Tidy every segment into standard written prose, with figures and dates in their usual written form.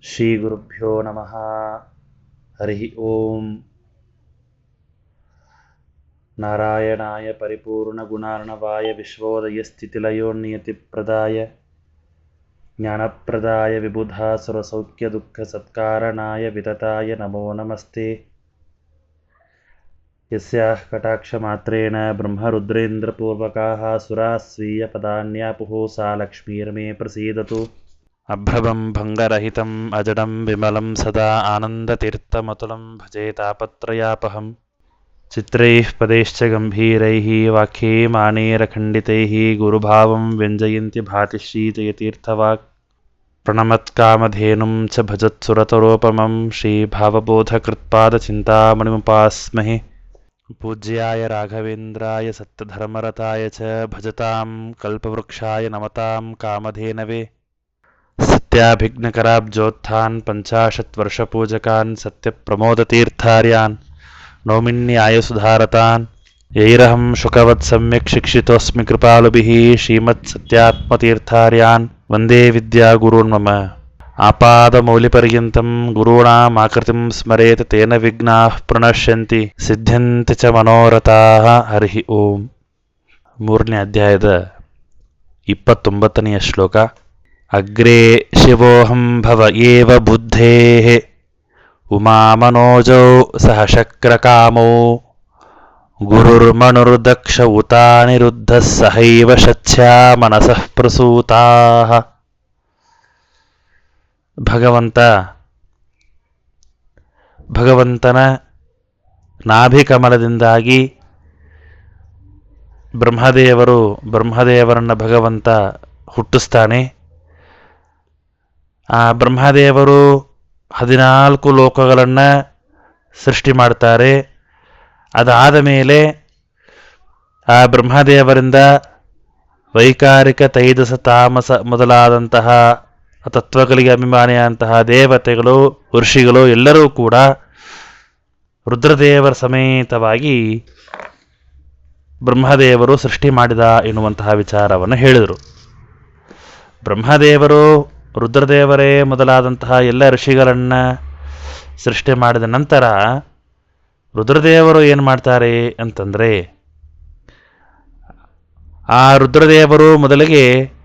ಶ್ರೀಗುರುಭ್ಯೋ ನಮಃ. ಹರಿ ಓಂ. ನಾರಾಯಣಾಯ ಪರಿಪೂರ್ಣಗುಣಾರ್ಣವಾಯ ವಿಶ್ವೋದಯಸ್ಥಿತಿಲಯೋನ್ನಿಯತಿಪ್ರದಾಯ ಜ್ಞಾನಪ್ರದಾಯ ವಿಬುಧಾಸುರಸೌಖ್ಯದುಃಖಸತ್ಕಾರಣಾಯ ವಿತತಾಯ ನಮೋ ನಮಸ್ತೆ. ಯಸ್ಯಾಃ ಕಟಾಕ್ಷಮಾತ್ರೇಣ ಬ್ರಹ್ಮರುದ್ರೇಂದ್ರಪೂರ್ವಕಾಃ ಸುರಾಃ ಸ್वीयपदान्यापुः सा लक्ष्मीर्मे प्रसीदतु. अभ्रवं भङ्गरहितम् अजडं विमलं सदा आनन्दतीर्थमतुलं भजे तापत्रयापहम्. चित्रैः पदैश्च गम्भीरैः वाक्यैमानेरखण्डितैः गुरुभावं व्यञ्जयन्ति भाति श्रीजयतीर्थवाक्. प्रणमत्कामधेनुं च भजत्सुरतरोपमं श्रीभावबोधकृत्पादचिन्तामणिमुपास्महे. पूज्याय राघवेन्द्राय सत्यधर्मरताय च भजतां कल्पवृक्षाय नमतां कामधेनवे. सत्याभिघ्नकराब्जोत्थान् 50 वर्षपूजकान् सत्यप्रमोदतीर्थार्यान् नौमिन्यायसुधारतान्. यैरहं शुकवत् सम्यक् शिक्षितोऽस्मि कृपालुभिः श्रीमत्सत्यात्मतीर्थार्यान् वन्दे विद्यागुरून् मम. आपादमौलिपर्यन्तं गुरूणामाकृतिं स्मरेत् तेन विघ्नाः प्रणश्यन्ति सिद्ध्यन्ति च मनोरथाः. हरिः ओಂ. 3ನೇ ಅಧ್ಯಾಯದ 29ನೇ ಶ್ಲೋಕ. ಅಗ್ರೇ ಶಿವೋಹಂ ಭವ ಏವ ಬುದ್ಧೇಃ ಉಮಾಮನೋಜೌ ಸಹ ಶಕ್ರಕಾಮೌ ಗುರುರ್ಮನುರ್ದಕ್ಷ ಉತಾನಿರುದ್ಧಃ ಸಹೈವ ಶಚ್ಯಾ ಮನಸಃ ಪ್ರಸೂತಾಃ. ಭಗವಂತನ ನಾಭಿಕಮಲದಿಂದಾಗಿ ಬ್ರಹ್ಮದೇವರನ್ನ ಭಗವಂತ ಹುಟ್ಟಿಸ್ತಾನೆ. ಆ ಬ್ರಹ್ಮದೇವರು 14 ಲೋಕಗಳನ್ನು ಸೃಷ್ಟಿ ಮಾಡ್ತಾರೆ. ಅದಾದ ಮೇಲೆ ಆ ಬ್ರಹ್ಮದೇವರಿಂದ ವೈಕಾರಿಕ ತೈಜಸ ತಾಮಸ ಮೊದಲಾದಂತಹ ತತ್ವಗಳಿಗೆ ಅಭಿಮಾನಿಯಾದಂತಹ ದೇವತೆಗಳು ಋಷಿಗಳು ಎಲ್ಲರೂ ಕೂಡ ರುದ್ರದೇವರ ಸಮೇತವಾಗಿ ಬ್ರಹ್ಮದೇವರು ಸೃಷ್ಟಿ ಮಾಡಿದ ಎನ್ನುವಂತಹ ವಿಚಾರವನ್ನು ಹೇಳಿದರು. ಬ್ರಹ್ಮದೇವರು ರುದ್ರದೇವರೇ ಮೊದಲಾದಂತಹ ಎಲ್ಲ ಋಷಿಗಳನ್ನು ಸೃಷ್ಟಿ ಮಾಡಿದ ನಂತರ ರುದ್ರದೇವರು ಏನು ಮಾಡ್ತಾರೆ ಅಂತಂದರೆ, ಆ ರುದ್ರದೇವರು ಮೊದಲಿಗೆ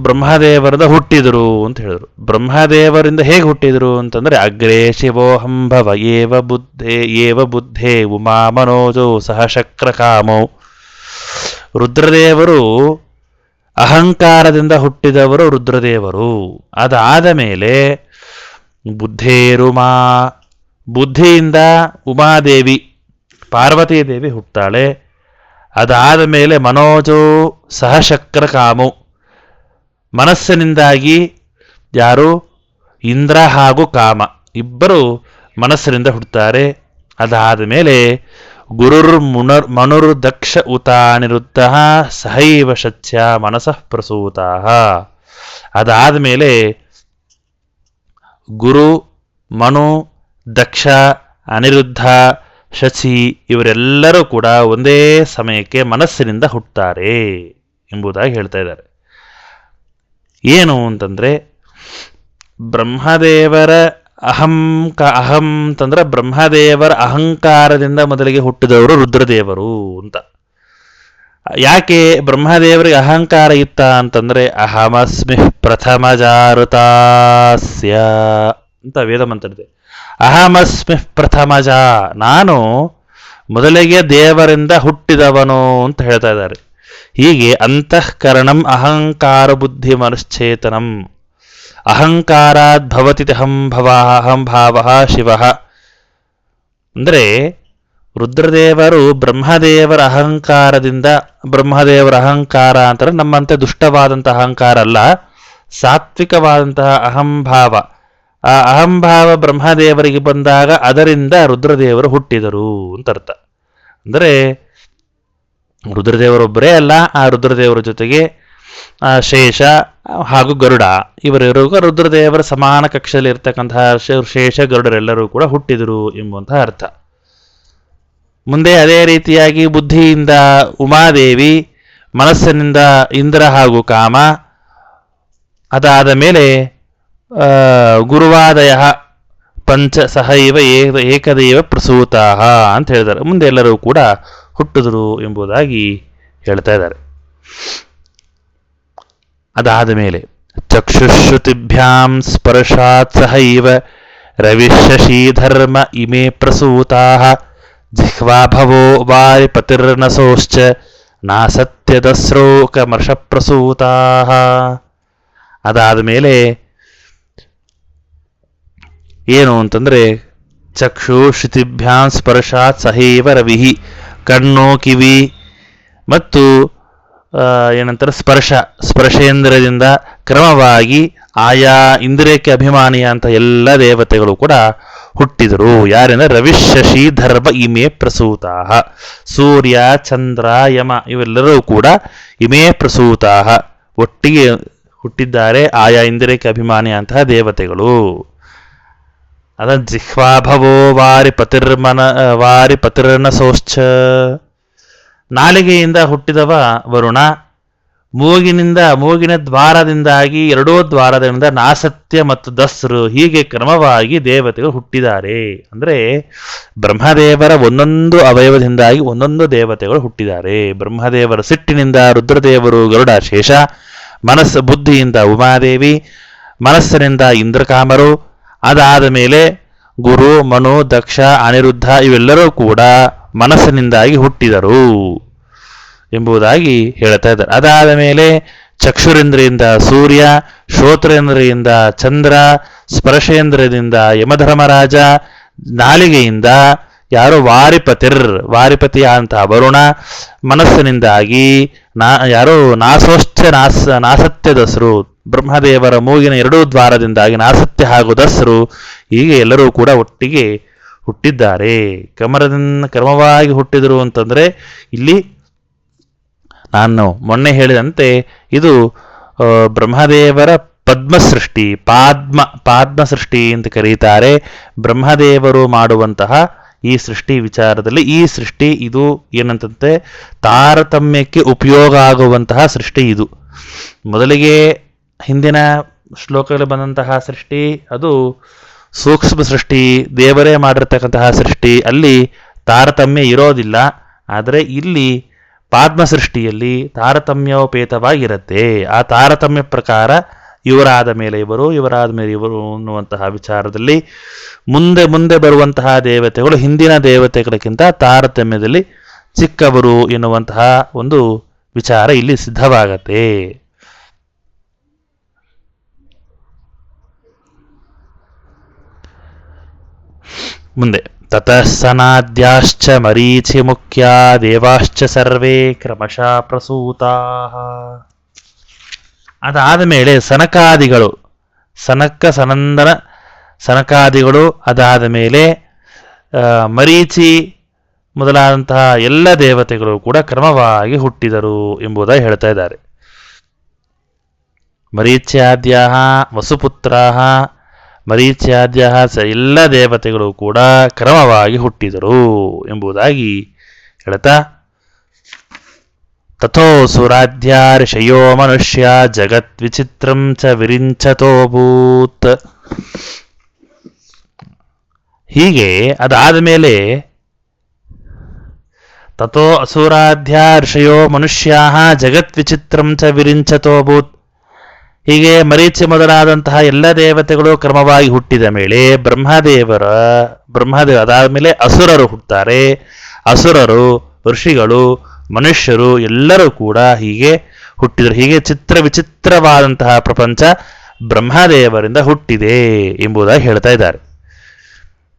ಬ್ರಹ್ಮದೇವರದ ಹುಟ್ಟಿದರು ಅಂತ ಹೇಳಿದರು. ಬ್ರಹ್ಮದೇವರಿಂದ ಹೇಗೆ ಹುಟ್ಟಿದರು ಅಂತಂದರೆ, ಅಗ್ರೇ ಶಿವೋಹಂ ಭವ ಏವ ಬುದ್ಧೇ ಉಮಾ ಮನೋಜೌ ಸಹ ಶಕ್ರಕಾಮೌ. ರುದ್ರದೇವರು ಅಹಂಕಾರದಿಂದ ಹುಟ್ಟಿದವರು ರುದ್ರದೇವರು. ಅದಾದ ಮೇಲೆ ಬುದ್ಧಿಯಿಂದ ಉಮಾದೇವಿ ಪಾರ್ವತೀದೇವಿ ಹುಟ್ಟಾಳೆ. ಅದಾದ ಮೇಲೆ ಮನೋಜೋ ಸಹ ಶಕ್ರಕಾಮು, ಮನಸ್ಸಿನಿಂದಾಗಿ ಯಾರು ಇಂದ್ರ ಹಾಗೂ ಕಾಮ ಇಬ್ಬರು ಮನಸ್ಸಿನಿಂದ ಹುಟ್ಟುತ್ತಾರೆ. ಅದಾದ ಮೇಲೆ ಮನುರ್ದಕ್ಷ ಉತಾನಿರುದ್ಧ ಸಹೈವ ಶಚ್ಯ ಮನಸಃ ಪ್ರಸೂತಾಃ. ಅದಾದ ಮೇಲೆ ಗುರು, ಮನು, ದಕ್ಷ, ಅನಿರುದ್ಧ, ಶಚಿ ಇವರೆಲ್ಲರೂ ಕೂಡ ಒಂದೇ ಸಮಯಕ್ಕೆ ಮನಸ್ಸಿನಿಂದ ಹುಟ್ಟುತ್ತಾರೆ ಎಂಬುದಾಗಿ ಹೇಳ್ತಾ ಇದ್ದಾರೆ. ಏನು ಅಂತಂದರೆ, ಬ್ರಹ್ಮದೇವರ ಅಹಂ ಅಂತಂದ್ರೆ ಬ್ರಹ್ಮದೇವರ ಅಹಂಕಾರದಿಂದ ಮೊದಲಿಗೆ ಹುಟ್ಟಿದವರು ರುದ್ರದೇವರು ಅಂತ. ಯಾಕೆ ಬ್ರಹ್ಮದೇವರಿಗೆ ಅಹಂಕಾರ ಇತ್ತ ಅಂತಂದರೆ, ಅಹಮಸ್ಮಿ ಪ್ರಥಮ ಜಾರುತಾಸ್ಯ ಅಂತ ವೇದ ಮಂತ್ರ ಇದೆ. ಅಹಮಸ್ಮಿ ಪ್ರಥಮಜ, ನಾನು ಮೊದಲಿಗೆ ದೇವರಿಂದ ಹುಟ್ಟಿದವನು ಅಂತ ಹೇಳ್ತಾ ಇದ್ದಾರೆ. ಹೀಗೆ ಅಂತಃಕರಣಂ ಅಹಂಕಾರ ಬುದ್ಧಿ ಮನಶ್ಚೇತನಂ ಅಹಂಕಾರಾದ್ ಭವತಿ ಅಹಂ ಭಾವ ಶಿವ. ಅಂದರೆ ರುದ್ರದೇವರು ಬ್ರಹ್ಮದೇವರ ಅಹಂಕಾರದಿಂದ, ಬ್ರಹ್ಮದೇವರ ಅಹಂಕಾರ ಅಂತಾರೆ ನಮ್ಮಂತೆ ದುಷ್ಟವಾದಂತಹ ಅಹಂಕಾರ ಅಲ್ಲ, ಸಾತ್ವಿಕವಾದಂತಹ ಅಹಂಭಾವ. ಆ ಅಹಂಭಾವ ಬ್ರಹ್ಮದೇವರಿಗೆ ಬಂದಾಗ ಅದರಿಂದ ರುದ್ರದೇವರು ಹುಟ್ಟಿದರು ಅಂತ ಅರ್ಥ. ಅಂದರೆ ರುದ್ರದೇವರೊಬ್ಬರೇ ಅಲ್ಲ, ಆ ರುದ್ರದೇವರ ಜೊತೆಗೆ ಶೇಷ ಹಾಗೂ ಗರುಡ ಇವರೆಲ್ಲರೂ ರುದ್ರದೇವರ ಸಮಾನ ಕಕ್ಷೆಯಲ್ಲಿ ಇರ್ತಕ್ಕಂತಹ ಶೇಷ ಗರುಡರೆಲ್ಲರೂ ಕೂಡ ಹುಟ್ಟಿದರು ಎಂಬುವಂತಹ ಅರ್ಥ. ಮುಂದೆ ಅದೇ ರೀತಿಯಾಗಿ ಬುದ್ಧಿಯಿಂದ ಉಮಾದೇವಿ, ಮನಸ್ಸಿನಿಂದ ಇಂದ್ರ ಹಾಗೂ ಕಾಮ, ಅದಾದ ಮೇಲೆ ಗುರುವಾದಯ ಪಂಚ ಸಹೈವ ಏಕದೇವ ಪ್ರಸೂತಾ ಅಂತ ಹೇಳಿದ್ದಾರೆ. ಮುಂದೆ ಎಲ್ಲರೂ ಕೂಡ ಹುಟ್ಟಿದ್ರು ಎಂಬುದಾಗಿ ಹೇಳ್ತಾ ಇದ್ದಾರೆ. ಅದಾದ ಮೇಲೆ ಚಕ್ಷುಶ್ರುತಿಭ್ಯಾಂ ಸ್ಪರ್ಶಾತ್ ಸಹೈವ ರವಿಶಶೀಧರ್ಮ ಇಮೇ ಪ್ರಸೂತಾ ಜಿಹ್ವಾಭವೋ ವಾರಿಪತಿರ್ನಸೋಶ್ಚ ನಾಸತ್ಯದಸ್ರೋಕಮರ್ಷ ಪ್ರಸೂತಾ. ಅದಾದ ಮೇಲೆ ಏನು ಅಂತಂದ್ರೆ ಚಕ್ಷು ಶ್ರುತಿಭ್ಯಾಂ ಸ್ಪರ್ಶಾತ್ ಸಹೈವ ರವಿಹಿ, ಕಣ್ಣು ಕಿವಿ ಮತ್ತು ಏನಂತಾರೆ ಸ್ಪರ್ಶೇಂದ್ರದಿಂದ ಕ್ರಮವಾಗಿ ಆಯಾ ಇಂದ್ರಿಯಕ್ಕೆ ಅಭಿಮಾನಿಯ ಅಂತ ಎಲ್ಲ ದೇವತೆಗಳು ಕೂಡ ಹುಟ್ಟಿದರು. ಯಾರೆಂದ್ರೆ ರವಿಶಶಿ ಧರ್ಮ ಇಮೇ ಪ್ರಸೂತಾ, ಸೂರ್ಯ ಚಂದ್ರ ಯಮ ಇವೆಲ್ಲರೂ ಕೂಡ ಇಮೇ ಪ್ರಸೂತಾ ಒಟ್ಟಿಗೆ ಹುಟ್ಟಿದ್ದಾರೆ, ಆಯಾ ಇಂದ್ರಿಯಕ್ಕೆ ಅಭಿಮಾನಿಯಂತಹ ದೇವತೆಗಳು. ಅದ ಜಿಹ್ವಾಭವೋ ವಾರಿಪತಿರ್ನಸೋಶ್ಚ, ನಾಲಿಗೆಯಿಂದ ಹುಟ್ಟಿದವ ವರುಣ, ಮೂಗಿನ ದ್ವಾರದಿಂದಾಗಿ ಎರಡೂ ದ್ವಾರದಿಂದ ನಾಸತ್ಯ ಮತ್ತು ದಸ್ರು, ಹೀಗೆ ಕ್ರಮವಾಗಿ ದೇವತೆಗಳು ಹುಟ್ಟಿದ್ದಾರೆ. ಅಂದ್ರೆ ಬ್ರಹ್ಮದೇವರ ಒಂದೊಂದು ಅವಯವದಿಂದಾಗಿ ಒಂದೊಂದು ದೇವತೆಗಳು ಹುಟ್ಟಿದ್ದಾರೆ. ಬ್ರಹ್ಮದೇವರ ಸಿಟ್ಟಿನಿಂದ ರುದ್ರದೇವರು ಗರುಡ ಶೇಷ, ಬುದ್ಧಿಯಿಂದ ಉಮಾದೇವಿ, ಮನಸ್ಸಿನಿಂದ ಇಂದ್ರಕಾಮರು, ಅದಾದ ಮೇಲೆ ಗುರು ಮನು ದಕ್ಷ ಅನಿರುದ್ಧ ಇವೆಲ್ಲರೂ ಕೂಡ ಮನಸ್ಸಿನಿಂದಾಗಿ ಹುಟ್ಟಿದರು ಎಂಬುದಾಗಿ ಹೇಳ್ತಾ ಇದ್ದಾರೆ. ಅದಾದ ಮೇಲೆ ಚಕ್ಷುರೇಂದ್ರಿಯಿಂದ ಸೂರ್ಯ, ಶ್ರೋತ್ರೇಂದ್ರಿಯಿಂದ ಚಂದ್ರ, ಸ್ಪರ್ಶೇಂದ್ರದಿಂದ ಯಮಧರ್ಮರಾಜ, ನಾಲಿಗೆಯಿಂದ ಯಾರು ವಾರಿಪತಿಯ ಅಂತ ವರುಣ, ಮನಸ್ಸಿನಿಂದಾಗಿ ಯಾರು ನಾಸತ್ಯದಸ್ರು, ಬ್ರಹ್ಮದೇವರ ಮೂಗಿನ ಎರಡೂ ದ್ವಾರದಿಂದಾಗಿ ನಾಸತ್ಯ ಹಾಗೂ ದಸ್ರು, ಹೀಗೆ ಎಲ್ಲರೂ ಕೂಡ ಒಟ್ಟಿಗೆ ಹುಟ್ಟಿದ್ದಾರೆ. ಕ್ರಮವಾಗಿ ಹುಟ್ಟಿದರು ಅಂತಂದ್ರೆ ಇಲ್ಲಿ ನಾನು ಮೊನ್ನೆ ಹೇಳಿದಂತೆ ಇದು ಬ್ರಹ್ಮದೇವರ ಪದ್ಮಸೃಷ್ಟಿ, ಪಾದ್ಮ ಸೃಷ್ಟಿ ಅಂತ ಕರೀತಾರೆ. ಬ್ರಹ್ಮದೇವರು ಮಾಡುವಂತಹ ಈ ಸೃಷ್ಟಿ ವಿಚಾರದಲ್ಲಿ ಈ ಸೃಷ್ಟಿ ಇದು ಏನಂತಂತೆ ತಾರತಮ್ಯಕ್ಕೆ ಉಪಯೋಗ ಆಗುವಂತಹ ಸೃಷ್ಟಿ ಇದು. ಮೊದಲಿಗೆ ಹಿಂದಿನ ಶ್ಲೋಕದಲ್ಲಿ ಬಂದಂತಹ ಸೃಷ್ಟಿ ಅದು ಸೂಕ್ಷ್ಮ ಸೃಷ್ಟಿ, ದೇವರೇ ಮಾಡಿರ್ತಕ್ಕಂತಹ ಸೃಷ್ಟಿ, ಅಲ್ಲಿ ತಾರತಮ್ಯ ಇರೋದಿಲ್ಲ. ಆದರೆ ಇಲ್ಲಿ ಪಾದ್ಮ ಸೃಷ್ಟಿಯಲ್ಲಿ ತಾರತಮ್ಯೋಪೇತವಾಗಿರುತ್ತೆ. ಆ ತಾರತಮ್ಯ ಪ್ರಕಾರ ಇವರಾದ ಮೇಲೆ ಇವರು, ಇವರಾದ ಮೇಲೆ ಇವರು ಅನ್ನುವಂತಹ ವಿಚಾರದಲ್ಲಿ ಮುಂದೆ ಬರುವಂತಹ ದೇವತೆಗಳು ಹಿಂದಿನ ದೇವತೆಗಳಿಗಿಂತ ತಾರತಮ್ಯದಲ್ಲಿ ಚಿಕ್ಕವರು ಎನ್ನುವಂತಹ ಒಂದು ವಿಚಾರ ಇಲ್ಲಿ ಸಿದ್ಧವಾಗತ್ತೆ. ಮುಂದೆ ತತಃ ಸನಾದ್ಯಾಶ್ಚ ಮರೀಚಿ ಮುಖ್ಯ ದೇವಾಶ್ಚ ಸರ್ವೇ ಕ್ರಮಶಃ ಪ್ರಸೂತಾಃ. ಅದಾದ ಮೇಲೆ ಸನಕಾದಿಗಳು ಅದಾದ ಮೇಲೆ ಮರೀಚಿ ಮೊದಲಾದಂತಹ ಎಲ್ಲ ದೇವತೆಗಳು ಕೂಡ ಕ್ರಮವಾಗಿ ಹುಟ್ಟಿದರು ಎಂಬುದಾಗಿ ಹೇಳ್ತಾ ಇದ್ದಾರೆ. ಮರೀಚ್ಯಾದ್ಯಾಹ ವಸುಪುತ್ರಾಹ, ಮರೀಚ್ಯಾದ್ಯಾಹ ಎಲ್ಲ ದೇವತೆಗಳು ಕೂಡ ಕ್ರಮವಾಗಿ ಹುಟ್ಟಿದರು ಎಂಬುದಾಗಿ ಹೇಳ್ತಾ ತಥೋ ಸುರಾಧ್ಯ ಋಷಯೋ ಮನುಷ್ಯ ಜಗತ್ ವಿಚಿತ್ರಂ ಚ ವಿರಿಂಚತೋಭೂತ್. ಹೀಗೆ ಅದಾದ ಮೇಲೆ ತಥೋ ಅಸುರಾಧ್ಯ ಋಷಯೋ ಮನುಷ್ಯಾ ಜಗತ್ ವಿಚಿತ್ರಂ ಚ ವಿರಿಂಚತೋಭೂತ್. ಹೀಗೆ ಮರೀಚಿ ಮೊದಲಾದಂತಹ ಎಲ್ಲ ದೇವತೆಗಳು ಕ್ರಮವಾಗಿ ಹುಟ್ಟಿದ ಮೇಲೆ ಬ್ರಹ್ಮದೇವ ಅದಾದ ಮೇಲೆ ಅಸುರರು ಹುಟ್ಟುತ್ತಾರೆ. ಅಸುರರು, ಋಷಿಗಳು, ಮನುಷ್ಯರು ಎಲ್ಲರೂ ಕೂಡ ಹೀಗೆ ಹುಟ್ಟಿದರು. ಹೀಗೆ ವಿಚಿತ್ರವಾದಂತಹ ಪ್ರಪಂಚ ಬ್ರಹ್ಮದೇವರಿಂದ ಹುಟ್ಟಿದೆ ಎಂಬುದಾಗಿ ಹೇಳ್ತಾ ಇದ್ದಾರೆ.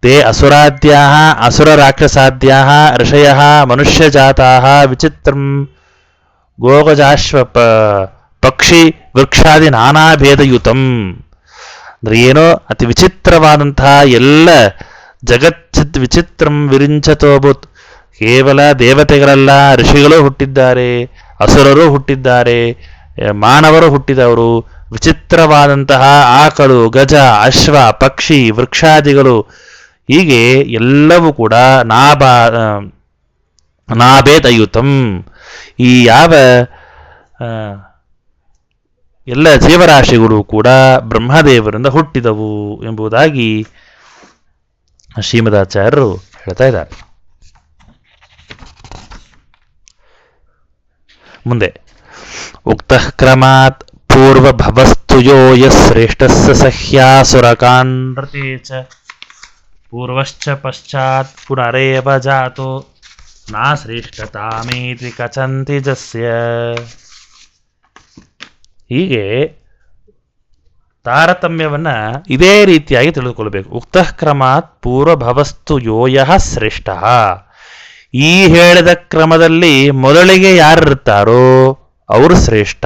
ತೇ ಅಸುರಾದ್ಯಾ ಅಸುರ ರಾಕ್ಷಸಾದ್ಯಾ ಋಷಯ ಮನುಷ್ಯ ಜಾತಾ ವಿಚಿತ್ರಂ ಗೋಗಜಾಶ್ವ ಪಕ್ಷಿ ವೃಕ್ಷಾದಿ ನಾನಾ ಭೇದಯುತಂ. ಅಂದ್ರೆ ಏನೋ ಅತಿ ವಿಚಿತ್ರವಾದಂತಹ ಎಲ್ಲ ಜಗತ್ ವಿಚಿತ್ರಂ ವಿರಿಂಚತೋಭೂತ್. ಕೇವಲ ದೇವತೆಗಳಲ್ಲ, ಋಷಿಗಳು ಹುಟ್ಟಿದ್ದಾರೆ, ಅಸುರರು ಹುಟ್ಟಿದ್ದಾರೆ, ಮಾನವರು ಹುಟ್ಟಿದವರು, ವಿಚಿತ್ರವಾದಂತಹ ಆಕಳು, ಗಜ, ಅಶ್ವ, ಪಕ್ಷಿ, ವೃಕ್ಷಾದಿಗಳು, ಹೀಗೆ ಎಲ್ಲವೂ ಕೂಡ ನಾಭೇದಯುತಂ. ಈ ಯಾವ ಎಲ್ಲ ಜೀವರಾಶಿಗಳು ಕೂಡ ಬ್ರಹ್ಮದೇವರಿಂದ ಹುಟ್ಟಿದವು ಎಂಬುದಾಗಿ ಶ್ರೀಮದಾಚಾರ್ಯರು ಹೇಳ್ತಾ ಇದ್ದಾರೆ. ಮುಂದೆ ಉಕ್ತಃ ಕ್ರಮಾತ್ ಪೂರ್ವಭವಸ್ತು ಯೋ ಯಶ್ರೇಷ್ಠಸ್ಯ ಸಹ್ಯಾಸುರಕಾಂಡ್ರತೆ ಚ ಪೂರ್ವಶ್ಚ ಪಶ್ಚಾತ್ ಪುನರೇವ ಜಾತೋ ನಾ ಶ್ರೇಷ್ಠತಾಮೇತಿ ಕಚಂತಿ ಜಸ್ಯ. ಹೀಗೆ ತಾರತಮ್ಯವನ್ನ ಇದೇ ರೀತಿಯಾಗಿ ತಿಳಿದುಕೊಳ್ಬೇಕು. ಉಕ್ತಃ ಕ್ರಮಾತ್ ಪೂರ್ವಭವಸ್ತು ಯೋಯಃ ಶ್ರೇಷ್ಠ. ಈ ಹೇಳಿದ ಕ್ರಮದಲ್ಲಿ ಮೊದಲಿಗೆ ಯಾರಿರ್ತಾರೋ ಅವರು ಶ್ರೇಷ್ಠ.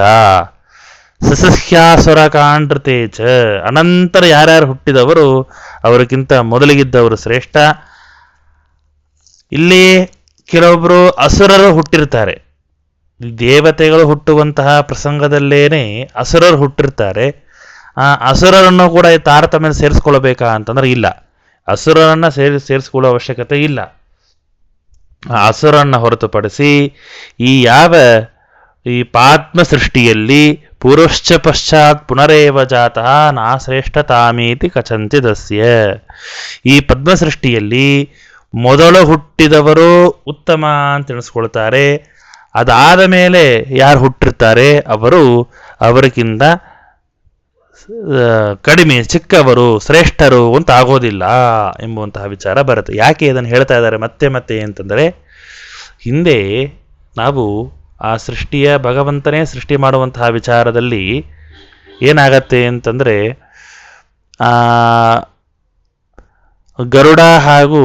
ಸಸಹ್ಯಾಸುರ ಕಾಂಡ್ರತೆ ಚ, ಅನಂತರ ಯಾರ್ಯಾರು ಹುಟ್ಟಿದವರು ಅವರಿಗಿಂತ ಮೊದಲಿಗಿದ್ದವರು ಶ್ರೇಷ್ಠ. ಇಲ್ಲಿ ಕೆಲವೊಬ್ಬರು ಅಸುರರು ಹುಟ್ಟಿರ್ತಾರೆ. ದೇವತೆಗಳು ಹುಟ್ಟುವಂತಹ ಪ್ರಸಂಗದಲ್ಲೇನೆ ಅಸುರರು ಹುಟ್ಟಿರ್ತಾರೆ. ಆ ಅಸುರರನ್ನು ಕೂಡ ತಾರತಮ್ಯ ಸೇರಿಸ್ಕೊಳ್ಬೇಕಾ ಅಂತಂದ್ರೆ ಇಲ್ಲ, ಅಸುರರನ್ನ ಸೇರಿಸ್ಕೊಳ್ಳೋ ಅವಶ್ಯಕತೆ ಇಲ್ಲ. ಅಸುರನ್ನ ಹೊರತುಪಡಿಸಿ ಈ ಪಾತ್ಮ ಸೃಷ್ಟಿಯಲ್ಲಿ ಪೂರ್ವಶ್ಚ ಪಶ್ಚಾತ್ ಪುನರೇವ ಜಾತಃ ನಾ ಶ್ರೇಷ್ಠತಾಮೇತಿ ಕಚಂಚಿದಸ್ಯ. ಈ ಪದ್ಮ ಸೃಷ್ಟಿಯಲ್ಲಿ ಮೊದಲು ಹುಟ್ಟಿದವರು ಉತ್ತಮ ಅಂತ ತಿಳಿಸ್ಕೊಳ್ತಾರೆ. ಅದಾದ ಮೇಲೆ ಯಾರು ಹುಟ್ಟಿರ್ತಾರೆ ಅವರು ಅವರಿಗಿಂತ ಕಡಿಮೆ, ಚಿಕ್ಕವರು, ಶ್ರೇಷ್ಠರು ಅಂತ ಆಗೋದಿಲ್ಲ ಎಂಬುವಂತಹ ವಿಚಾರ ಬರುತ್ತೆ. ಯಾಕೆ ಇದನ್ನು ಹೇಳ್ತಾ ಇದ್ದಾರೆ ಮತ್ತೆ ಮತ್ತೆ ಅಂತಂದರೆ, ಹಿಂದೆ ನಾವು ಆ ಸೃಷ್ಟಿಯ ಭಗವಂತನೇ ಸೃಷ್ಟಿ ಮಾಡುವಂತಹ ವಿಚಾರದಲ್ಲಿ ಏನಾಗತ್ತೆ ಅಂತಂದರೆ, ಗರುಡ ಹಾಗೂ